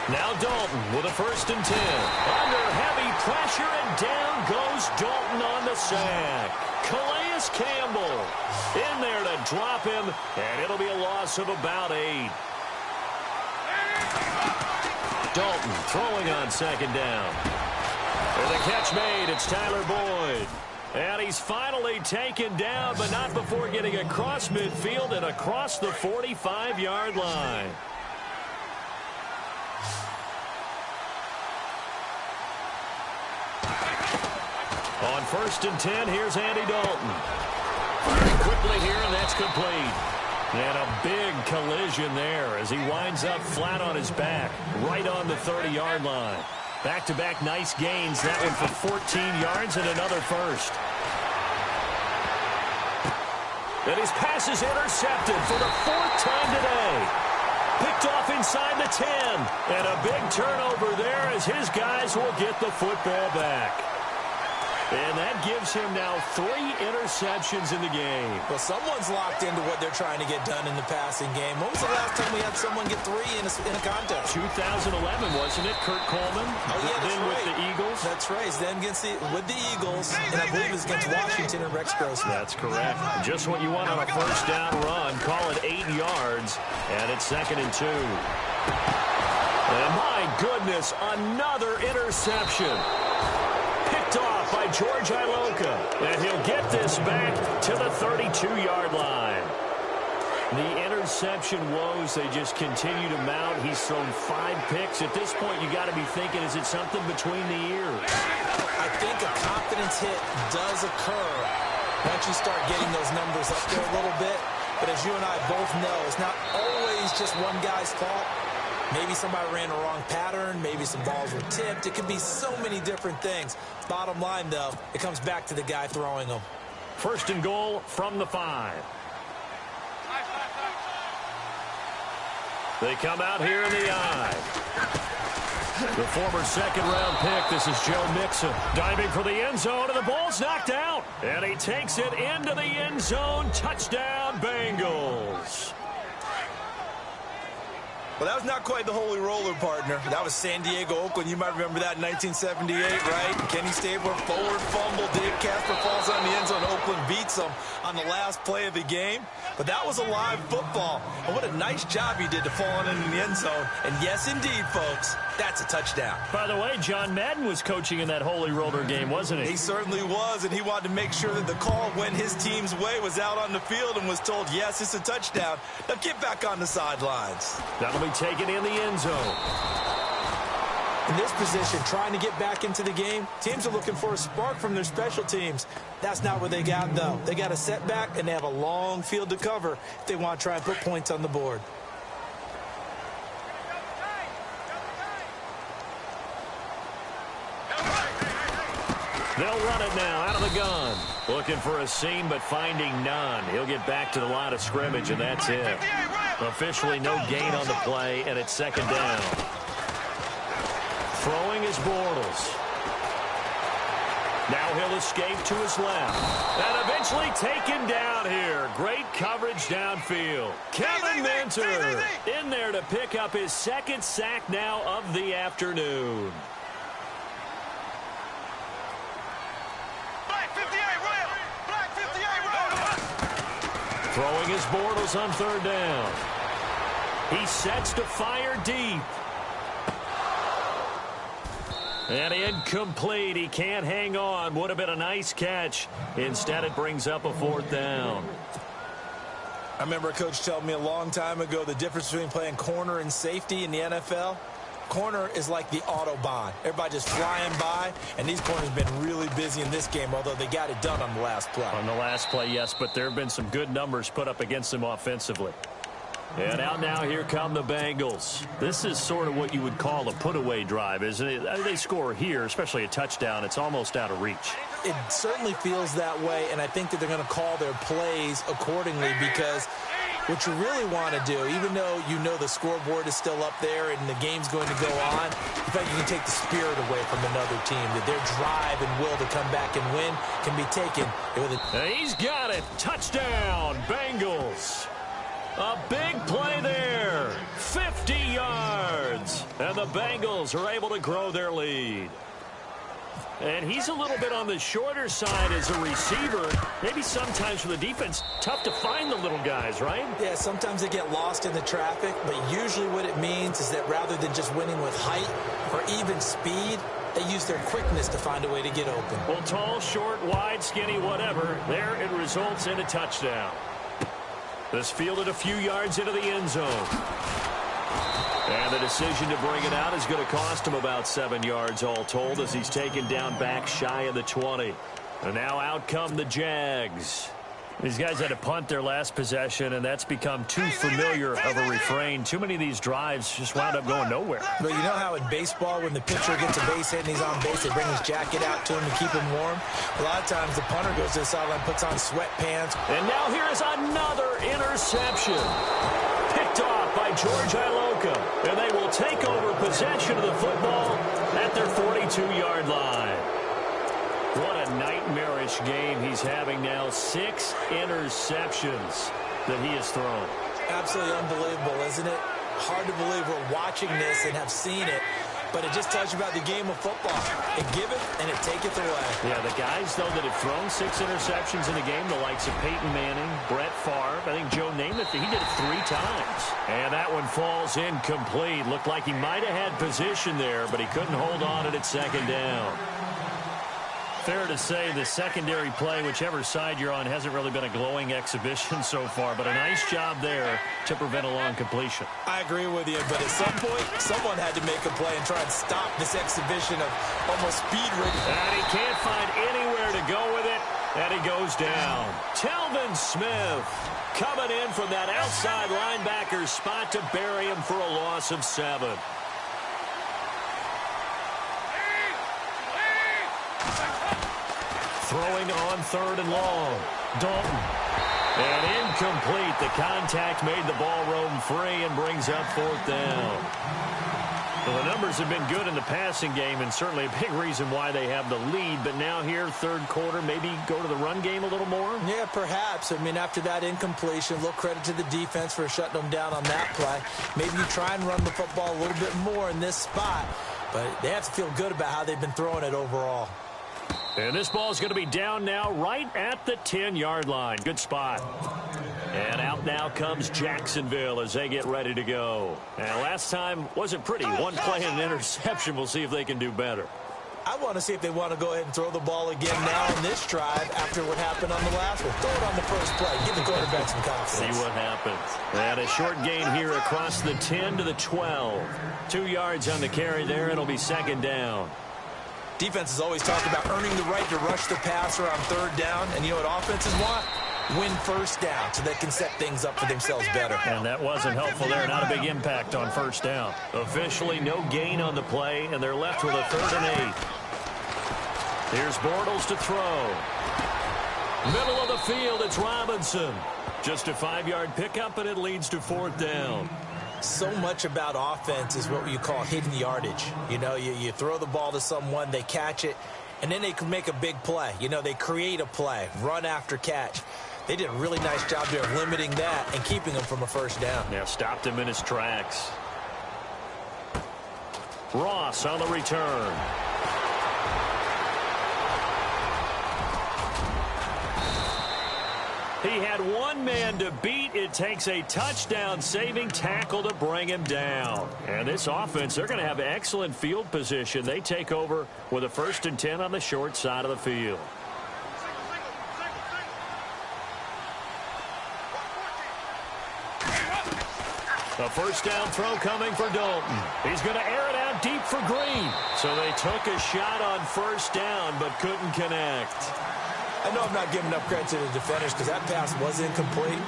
Now Dalton with a 1st and 10. Under heavy pressure, and down goes Dalton on the sack. Calais Campbell in there to drop him, and it'll be a loss of about 8. Dalton throwing on 2nd down. And the catch made, it's Tyler Boyd. And he's finally taken down, but not before getting across midfield and across the 45-yard line. On 1st and 10, here's Andy Dalton. Firing quickly here, and that's complete. And a big collision there as he winds up flat on his back, right on the 30-yard line. Back-to-back nice gains, that one for 14 yards and another first. And his pass is intercepted for the 4th time today. Picked off inside the 10. And a big turnover there as his guys will get the football back. And that gives him now 3 interceptions in the game. Well, someone's locked into what they're trying to get done in the passing game. When was the last time we had someone get 3 in a contest? 2011, wasn't it? Kurt Coleman. Oh, yeah, that's then right. with the Eagles. That's right. Then with the Eagles, and I believe it was against Washington and Rex Grossman. That's correct. Just what you want on a first down run. Call it 8 yards, and it's 2nd and 2. And my goodness, another interception. Picked off by George Iloka. And he'll get this back to the 32-yard line. The interception woes, they just continue to mount. He's thrown 5 picks. At this point, you got to be thinking, is it something between the ears? I think a confidence hit does occur once you start getting those numbers up there a little bit. But as you and I both know, it's not always just one guy's fault. Maybe somebody ran a wrong pattern. Maybe some balls were tipped. It could be so many different things. Bottom line, though, it comes back to the guy throwing them. 1st and goal from the 5. They come out here in the eye. The former 2nd-round pick, this is Joe Mixon, diving for the end zone, and the ball's knocked out. And he takes it into the end zone. Touchdown, Bengals. Well, that was not quite the holy roller, partner. That was San Diego, Oakland. You might remember that in 1978, right? Kenny Stabler, forward fumble. Dave Casper falls on the end zone. Oakland beats them on the last play of the game. But that was a live football. And what a nice job he did to fall on in the end zone. And yes, indeed, folks, that's a touchdown. By the way, John Madden was coaching in that holy roller game, wasn't he? He certainly was, and he wanted to make sure that the call went his team's way, was out on the field, and was told, yes, it's a touchdown. Now get back on the sidelines. That'll be taken in the end zone. In this position, trying to get back into the game, teams are looking for a spark from their special teams. That's not what they got, though. They got a setback, and they have a long field to cover if they want to try and put points on the board. They'll run it now out of the gun. Looking for a seam, but finding none. He'll get back to the line of scrimmage, and that's it. Officially no gain on the play, and it's 2nd down. Throwing is Bortles. Now he'll escape to his left. And eventually taken down here. Great coverage downfield. Kevin Minter in there to pick up his 2nd sack now of the afternoon. Throwing his Bortles on 3rd down. He sets to fire deep. And incomplete. He can't hang on. Would have been a nice catch. Instead, it brings up a 4th down. I remember a coach telling me a long time ago the difference between playing corner and safety in the NFL. Corner is like the Autobahn. Everybody just flying by, and these corners have been really busy in this game, although they got it done on the last play. On the last play, yes, but there have been some good numbers put up against them offensively. And out now, here come the Bengals. This is sort of what you would call a put-away drive, isn't it? They score here, especially a touchdown. It's almost out of reach. It certainly feels that way, and I think that they're going to call their plays accordingly because what you really want to do, even though you know the scoreboard is still up there and the game's going to go on, in fact, you can take the spirit away from another team, that their drive and will to come back and win can be taken. He's got it. Touchdown, Bengals. A big play there. 50 yards. And the Bengals are able to grow their lead. And he's a little bit on the shorter side as a receiver. Maybe sometimes for the defense, tough to find the little guys, right? Yeah, sometimes they get lost in the traffic, but usually what it means is that rather than just winning with height or even speed, they use their quickness to find a way to get open. Well, tall, short, wide, skinny, whatever, there it results in a touchdown. This fielded a few yards into the end zone. And the decision to bring it out is going to cost him about 7 yards all told as he's taken down back shy of the 20. And now out come the Jags. These guys had to punt their last possession, and that's become too familiar of a refrain. Too many of these drives just wound up going nowhere. But you know how in baseball, when the pitcher gets a base hit and he's on base, they bring his jacket out to him to keep him warm? A lot of times the punter goes to the sideline, puts on sweatpants. And now here is another interception. Picked off by George Iloka. And they will take over possession of the football at their 42-yard line. What a nightmarish game he's having now. 6 interceptions that he has thrown. Absolutely unbelievable, isn't it? Hard to believe we're watching this and have seen it. But it just tells you about the game of football. It giveth and it taketh away. Yeah, the guys, though, that have thrown 6 interceptions in a game, the likes of Peyton Manning, Brett Favre, I think Joe Namath, he did it 3 times. And that one falls incomplete. Looked like he might have had position there, but he couldn't hold on at second down. Fair to say the secondary play, whichever side you're on, hasn't really been a glowing exhibition so far, but a nice job there to prevent a long completion. I agree with you, but at some point, someone had to make a play and try and stop this exhibition of almost speed race. And he can't find anywhere to go with it, and he goes down. Telvin Smith coming in from that outside linebacker spot to bury him for a loss of 7. Throwing on 3rd and long. Dalton. And incomplete. The contact made the ball roam free and brings up 4th down. Well, the numbers have been good in the passing game and certainly a big reason why they have the lead. But now here, 3rd quarter, maybe go to the run game a little more? Yeah, perhaps. I mean, after that incompletion, a little credit to the defense for shutting them down on that play. Maybe you try and run the football a little bit more in this spot. But they have to feel good about how they've been throwing it overall. And this ball is going to be down now right at the 10-yard line. Good spot. And out now comes Jacksonville as they get ready to go. And last time wasn't pretty. 1 play and an interception. We'll see if they can do better. I want to see if they want to go ahead and throw the ball again now on this drive after what happened on the last one. Throw it on the first play. Give the quarterback some confidence. See what happens. And a short gain here across the 10 to the 12. 2 yards on the carry there. It'll be 2nd down. Defenses always talk about earning the right to rush the passer on 3rd down. And you know what offenses want? Win 1st down so they can set things up for themselves better. And that wasn't helpful there. Not a big impact on 1st down. Officially no gain on the play, and they're left with a 3rd and 8. Here's Bortles to throw. Middle of the field, it's Robinson. Just a 5-yard pickup, and it leads to 4th down. So much about offense is what you call hidden yardage. You know, you throw the ball to someone, they catch it, and then they can make a big play. You know, they create a play, run after catch. They did a really nice job there of limiting that and keeping him from a 1st down. Yeah, stopped him in his tracks. Ross on the return. He had 1 man to beat. It takes a touchdown-saving tackle to bring him down. And this offense, they're going to have excellent field position. They take over with a 1st and 10 on the short side of the field. A 1st down throw coming for Dalton. He's going to air it out deep for Green. So they took a shot on 1st down but couldn't connect. I know I'm not giving enough credit to the defenders because that pass was incomplete.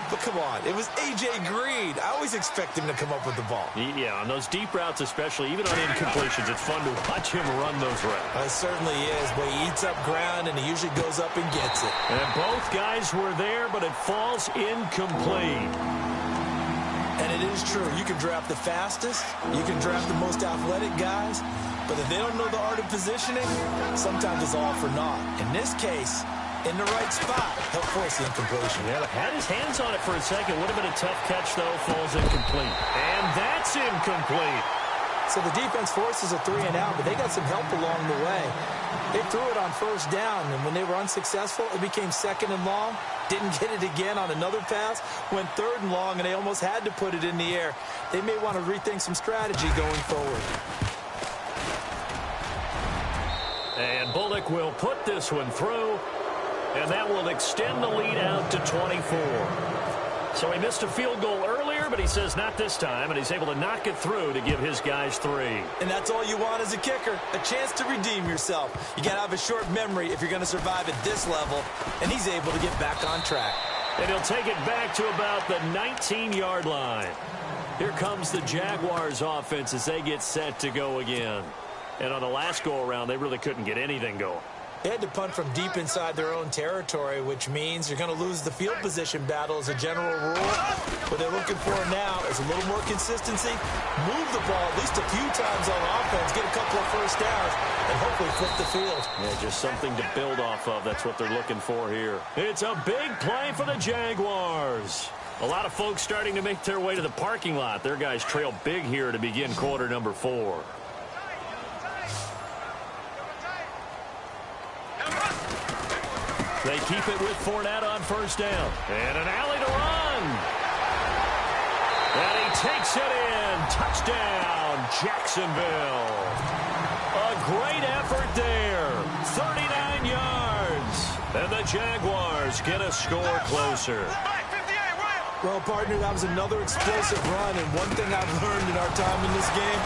But come on, it was A.J. Green. I always expect him to come up with the ball. Yeah, on those deep routes especially, even on incompletions, it's fun to watch him run those routes. It certainly is, but he eats up ground and he usually goes up and gets it. And both guys were there, but it falls incomplete. And it is true. You can draft the fastest. You can draft the most athletic guys. But if they don't know the art of positioning, sometimes it's all for naught. In this case, in the right spot, he'll force the incompletion. Yeah, had his hands on it for a second. Would have been a tough catch, though. Falls incomplete. And that's incomplete. So the defense forces a 3 and out, but they got some help along the way. They threw it on 1st down, and when they were unsuccessful, it became 2nd and long. Didn't get it again on another pass. Went 3rd and long, and they almost had to put it in the air. They may want to rethink some strategy going forward. And Bullock will put this one through, and that will extend the lead out to 24. So he missed a field goal earlier, but he says not this time, and he's able to knock it through to give his guys 3. And that's all you want as a kicker, a chance to redeem yourself. You got to have a short memory if you're going to survive at this level, and he's able to get back on track. And he'll take it back to about the 19-yard line. Here comes the Jaguars offense as they get set to go again. And on the last go-around, they really couldn't get anything going. They had to punt from deep inside their own territory, which means you're going to lose the field position battle as a general rule. What they're looking for now is a little more consistency, move the ball at least a few times on offense, get a couple of first downs, and hopefully flip the field. Yeah, just something to build off of. That's what they're looking for here. It's a big play for the Jaguars. A lot of folks starting to make their way to the parking lot. Their guys trail big here to begin quarter number 4. They keep it with Fournette on first down. And an alley to run. And he takes it in. Touchdown, Jacksonville. A great effort there. 39 yards. And the Jaguars get a score closer. Well, partner, that was another explosive run, and one thing I've learned in our time in this game,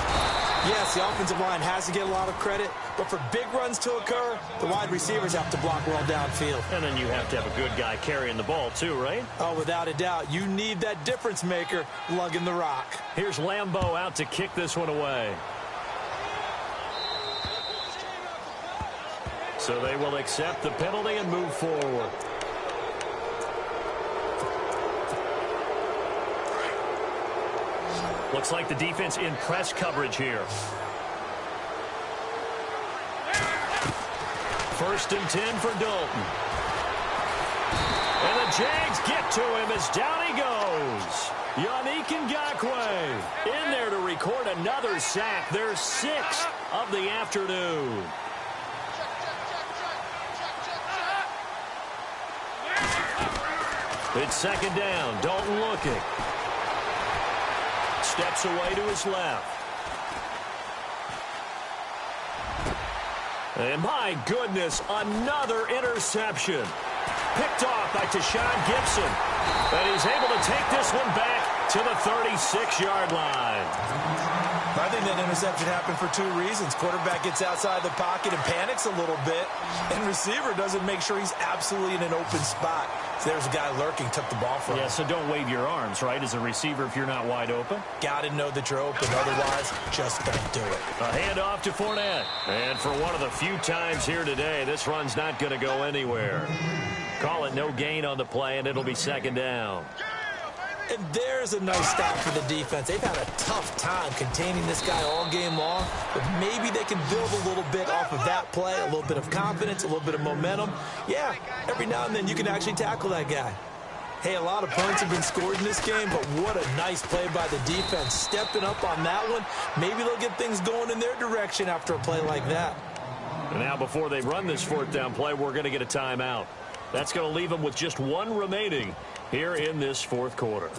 yes, the offensive line has to get a lot of credit, but for big runs to occur, the wide receivers have to block well downfield. And then you have to have a good guy carrying the ball too, right? Oh, without a doubt. You need that difference maker lugging the rock. Here's Lambeau out to kick this one away. So they will accept the penalty and move forward. Looks like the defense in press coverage here. First and 10 for Dalton. And the Jags get to him as down he goes. Yannick Ngakoue in there to record another sack. Their 6th of the afternoon. It's second down. Dalton looking. Steps away to his left. And my goodness, another interception. Picked off by Tashawn Gibson. And he's able to take this one back to the 36-yard line. I think that interception happened for 2 reasons. Quarterback gets outside the pocket and panics a little bit, and receiver doesn't make sure he's absolutely in an open spot. So there's a guy lurking, took the ball from him. Yeah, so don't wave your arms, right, as a receiver if you're not wide open. Got to know that you're open. Otherwise, just don't do it. A handoff to Fournette. And for one of the few times here today, this run's not going to go anywhere. Call it no gain on the play, and it'll be second down. And there's a nice stop for the defense. They've had a tough time containing this guy all game long, but maybe they can build a little bit off of that play, a little bit of confidence, a little bit of momentum. Yeah, every now and then you can actually tackle that guy. Hey, a lot of points have been scored in this game, but what a nice play by the defense. Stepping up on that one, maybe they'll get things going in their direction after a play like that. And now before they run this 4th down play, we're going to get a timeout. That's going to leave them with just 1 remaining here in this 4th quarter.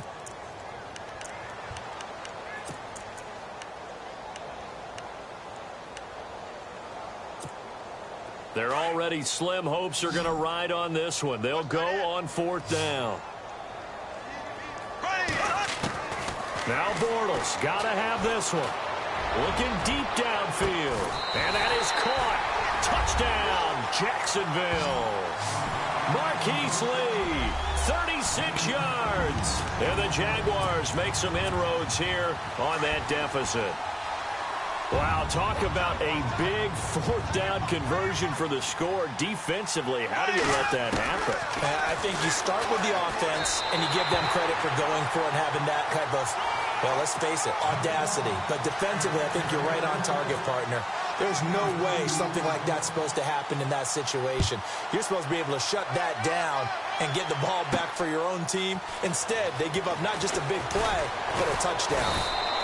They're already slim hopes are going to ride on this one. They'll go on 4th down. Now Bortles got to have this one. Looking deep downfield. And that is caught. Touchdown, Jacksonville. Marquise Lee, 36 yards. And the Jaguars make some inroads here on that deficit. Wow, talk about a big 4th down conversion for the score defensively. How do you let that happen? I think you start with the offense, and you give them credit for going for it and having that type of, well, let's face it, audacity. But defensively, I think you're right on target, partner. There's no way something like that's supposed to happen in that situation. You're supposed to be able to shut that down and get the ball back for your own team. Instead, they give up not just a big play, but a touchdown.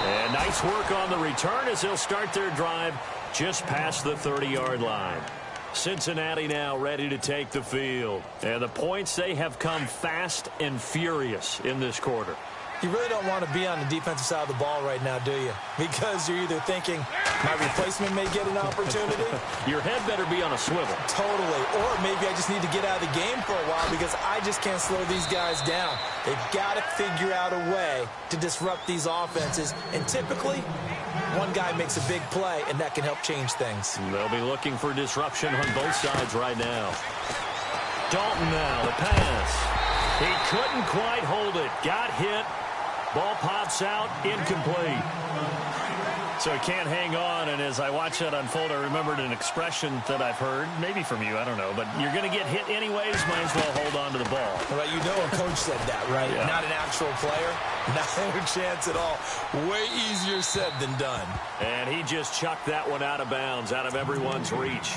And nice work on the return as they'll start their drive just past the 30-yard line. Cincinnati now ready to take the field. And the points, they have come fast and furious in this quarter. You really don't want to be on the defensive side of the ball right now, do you? Because you're either thinking, my replacement may get an opportunity. Your head better be on a swivel. Totally. Or maybe I just need to get out of the game for a while because I just can't slow these guys down. They've got to figure out a way to disrupt these offenses. And typically, one guy makes a big play, and that can help change things. They'll be looking for disruption on both sides right now. Dalton now, the pass. He couldn't quite hold it. Got hit. Ball pops out, incomplete. So he can't hang on, and as I watch that unfold, I remembered an expression that I've heard, maybe from you, I don't know, but you're going to get hit anyways, might as well hold on to the ball. Well, you know a coach said that, right? Yeah. Not an actual player. Not a chance at all. Way easier said than done. And he just chucked that one out of bounds, out of everyone's reach.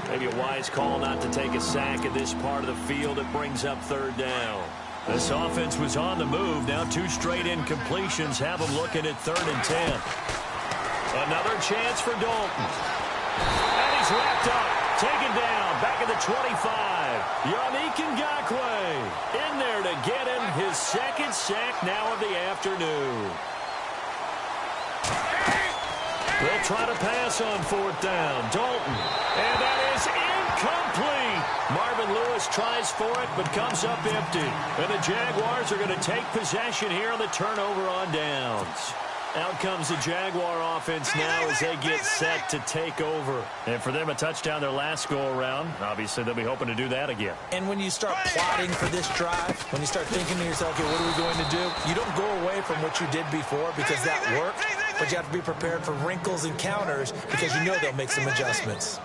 Maybe a wise call not to take a sack in this part of the field. It brings up third down. This offense was on the move. Now 2 straight incompletions have them looking at 3rd and 10. Another chance for Dalton. And he's wrapped up. Taken down. Back at the 25. Yannick Ngakoue in there to get him his 2nd sack now of the afternoon. They'll try to pass on 4th down. Dalton. And that is incomplete. Marvin Lewis tries for it, but comes up empty. And the Jaguars are going to take possession here on the turnover on downs. Out comes the Jaguar offense now as they get set to take over. And for them, a touchdown their last go-around. Obviously, they'll be hoping to do that again. And when you start plotting for this drive, when you start thinking to yourself, okay, what are we going to do? You don't go away from what you did before because that worked, but you have to be prepared for wrinkles and counters because you know they'll make some adjustments.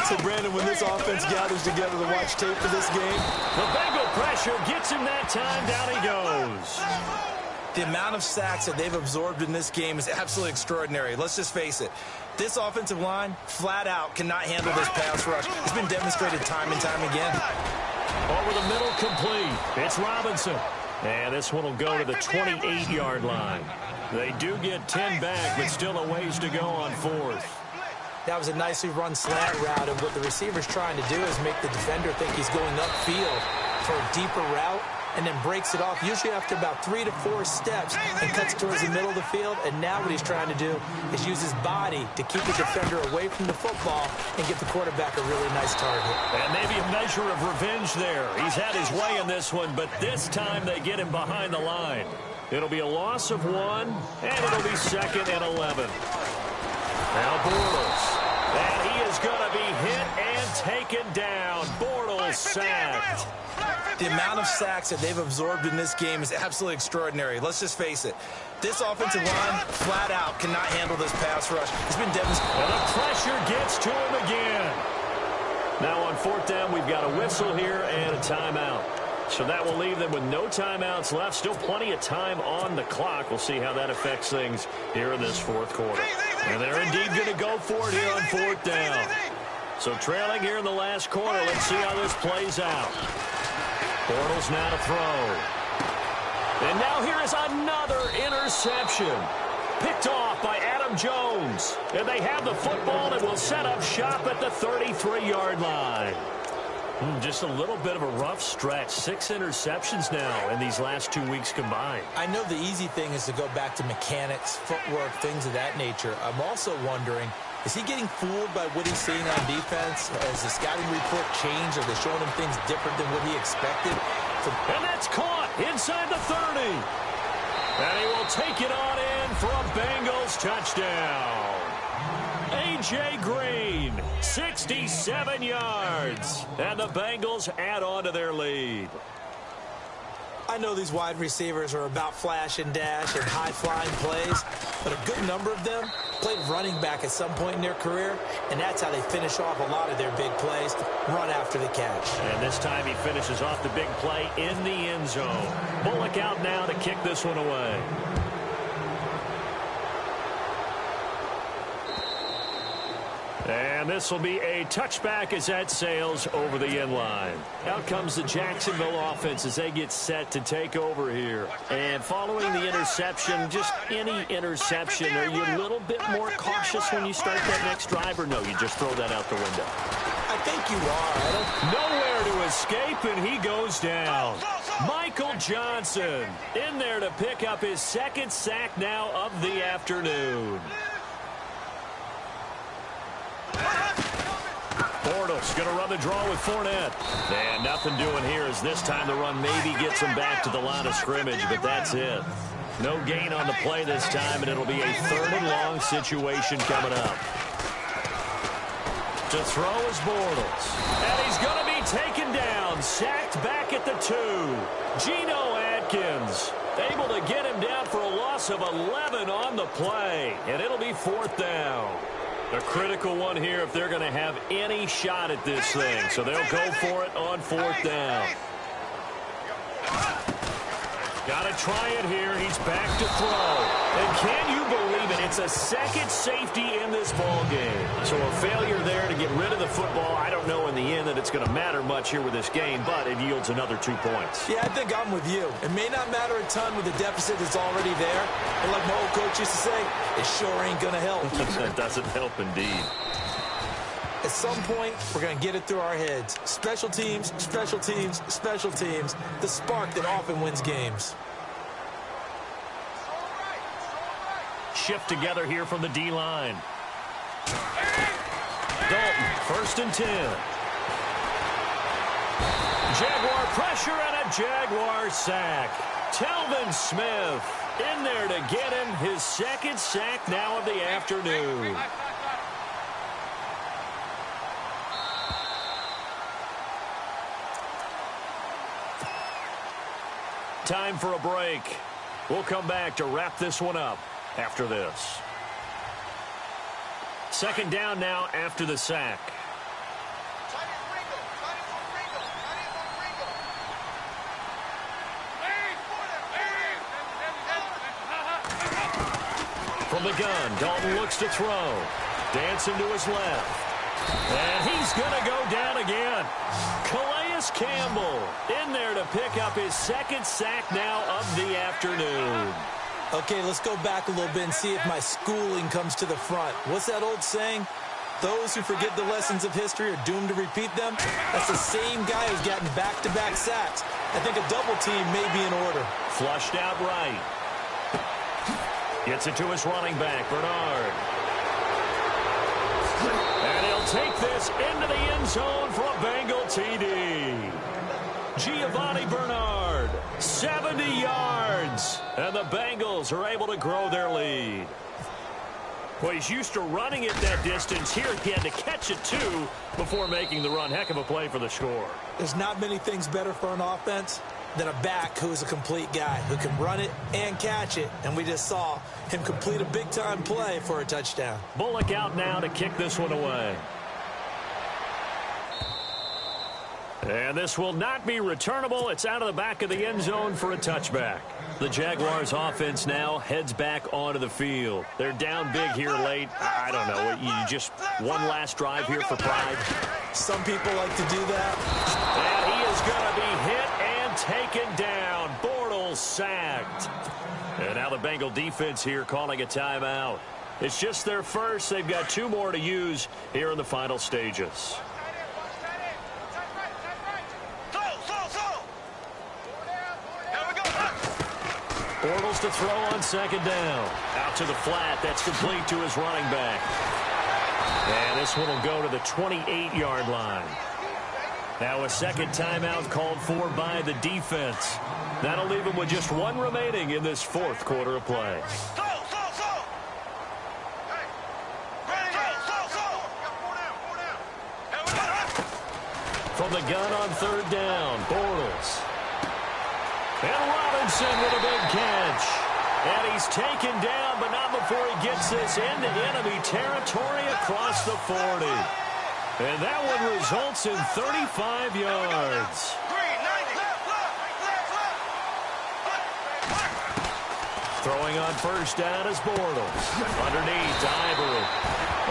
So, Brandon, when this offense gathers together to watch tape for this game, the Bengal pressure gets him that time. Down he goes. the amount of sacks that they've absorbed in this game is absolutely extraordinary. Let's just face it. This offensive line, flat out, cannot handle this pass rush. It's been demonstrated time and time again. Over the middle, complete. It's Robinson. And this one will go to the 28-yard line. They do get 10 back, but still a ways to go on fourth. That was a nicely run slant route, and what the receiver's trying to do is make the defender think he's going upfield for a deeper route, and then breaks it off, usually after about 3 to 4 steps, and cuts towards the middle of the field. And now what he's trying to do is use his body to keep the defender away from the football and get the quarterback a really nice target. And maybe a measure of revenge there. He's had his way in this one, but this time they get him behind the line. It'll be a loss of 1, and it'll be 2nd and 11. Now Bortles. And he is going to be hit and taken down. Bortles sacked. The amount of sacks that they've absorbed in this game is absolutely extraordinary. Let's just face it. This offensive line, flat out, cannot handle this pass rush. It's been demonstrated. And the pressure gets to him again. Now on 4th down, we've got a whistle here and a timeout. So that will leave them with no timeouts left. Still plenty of time on the clock. We'll see how that affects things here in this 4th quarter. And they're indeed going to go for it here on 4th down. So trailing here in the last quarter. Let's see how this plays out. Bortles now to throw. And now here is another interception. Picked off by Adam Jones. And they have the football and will set up shop at the 33-yard line. Just a little bit of a rough stretch. 6 interceptions now in these last 2 weeks combined. I know the easy thing is to go back to mechanics, footwork, things of that nature. I'm also wondering, is he getting fooled by what he's seeing on defense? Has the scouting report changed? Are they showing him things different than what he expected? And that's caught inside the 30. And he will take it on in for a Bengals touchdown. A.J. Green, 67 yards. And the Bengals add on to their lead. I know these wide receivers are about flash and dash and high-flying plays, but a good number of them played running back at some point in their career, and that's how they finish off a lot of their big plays, run after the catch. And this time he finishes off the big play in the end zone. Bullock out now to kick this one away. And this will be a touchback as that sails over the end line. Out comes the Jacksonville offense as they get set to take over here. And following the interception, just any interception, are you a little bit more cautious when you start that next drive, or no, you just throw that out the window? I think you are. Nowhere to escape, and he goes down. Michael Johnson in there to pick up his 2nd sack now of the afternoon. Bortles going to run the draw with Fournette. And nothing doing here as this time the run maybe gets him back to the line of scrimmage, but that's it. No gain on the play this time, and it'll be a 3rd and long situation coming up. To throw is Bortles. And he's going to be taken down, sacked back at the 2. Geno Atkins. Able to get him down for a loss of 11 on the play, and it'll be 4th down. A critical one here if they're going to have any shot at this thing. So they'll go for it on 4th down. Got to try it here. He's back to throw. And can you believe it? It's a second safety in this ball game. So a failure there to get rid of the football. I don't know in the end that it's going to matter much here with this game, but it yields another 2 points. Yeah, I think I'm with you. It may not matter a ton with the deficit that's already there. But like my old coach used to say, it sure ain't going to help. It doesn't help indeed. At some point, we're going to get it through our heads. Special teams, special teams, special teams. The spark that often wins games. Shift together here from the D-line. Dalton, 1st and 10. Jaguar pressure and a Jaguar sack. Telvin Smith in there to get him his 2nd sack now of the afternoon. Time for a break. We'll come back to wrap this one up after this. 2nd down now after the sack. From the gun, Dalton looks to throw. Dancing to his left. And he's going to go down again. Calais Campbell in there to pick up his 2nd sack now of the afternoon. Okay, let's go back a little bit and see if my schooling comes to the front. What's that old saying? Those who forget the lessons of history are doomed to repeat them. That's the same guy who's gotten back-to-back sacks. I think a double team may be in order. Flushed out right. Gets it to his running back, Bernard. And he'll take this into the end zone for a Bengal TD. Giovanni Bernard, 70 yards. And the Bengals are able to grow their lead. Well, he's used to running it that distance. Here he had to catch it, too, before making the run. Heck of a play for the score. There's not many things better for an offense than a back who is a complete guy who can run it and catch it. And we just saw him complete a big-time play for a touchdown. Bullock out now to kick this one away. And this will not be returnable. It's out of the back of the end zone for a touchback. The Jaguars offense now heads back onto the field. They're down big here late. I don't know. You just one last drive here for pride. Some people like to do that. And he is going to be hit and taken down. Bortles sacked. And now the Bengal defense here calling a timeout. It's just their first. They've got 2 more to use here in the final stages. Bortles to throw on 2nd down. Out to the flat. That's complete to his running back. And this one will go to the 28-yard line. Now a 2nd timeout called for by the defense. That'll leave him with just 1 remaining in this 4th quarter of play. From the gun on 3rd down, Bortles. And Robinson with a big catch. And he's taken down, but not before he gets this into enemy territory across the 40. And that one results in 35 yards. Throwing on 1st down is Bortles. Underneath to Ivory.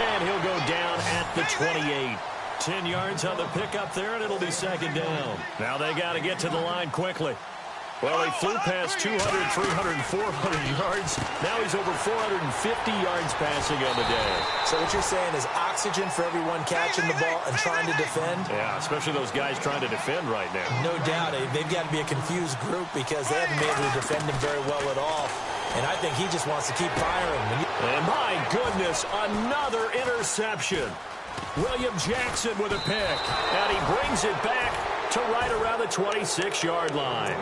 And he'll go down at the 28. 10 yards on the pickup there, and it'll be 2nd down. Now they got to get to the line quickly. Well, he flew past 200, 300, 400 yards. Now he's over 450 yards passing on the day. So what you're saying is oxygen for everyone catching the ball and trying to defend? Yeah, especially those guys trying to defend right now. No doubt. They've got to be a confused group because they haven't been able to defend him very well at all. And I think he just wants to keep firing. And my goodness, another interception. William Jackson with a pick. And he brings it back to right around the 26-yard line.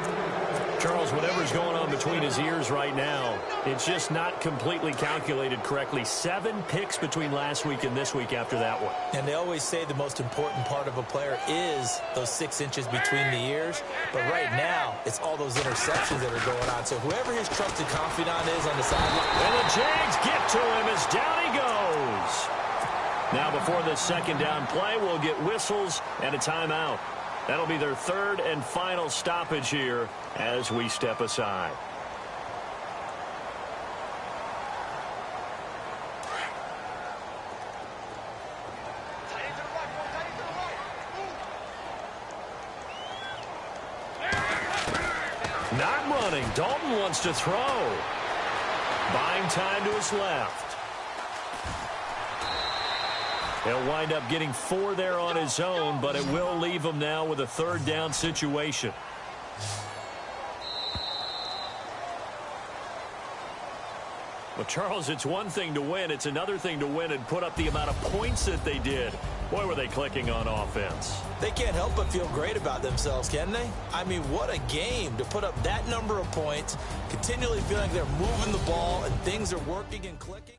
Charles, whatever's going on between his ears right now, it's just not completely calculated correctly. 7 picks between last week and this week after that one. And they always say the most important part of a player is those 6 inches between the ears. But right now, it's all those interceptions that are going on. So whoever his trusted confidant is on the sideline. And the Jags get to him as down he goes. Now before this second down play, we'll get whistles and a timeout. That'll be their 3rd and final stoppage here as we step aside. Not running. Dalton wants to throw. Buying time to his left. He'll wind up getting 4 there on his own, but it will leave him now with a 3rd down situation. Well, Charles, it's one thing to win. It's another thing to win and put up the amount of points that they did. Boy, were they clicking on offense. They can't help but feel great about themselves, can they? I mean, what a game to put up that number of points, continually feeling they're moving the ball and things are working and clicking.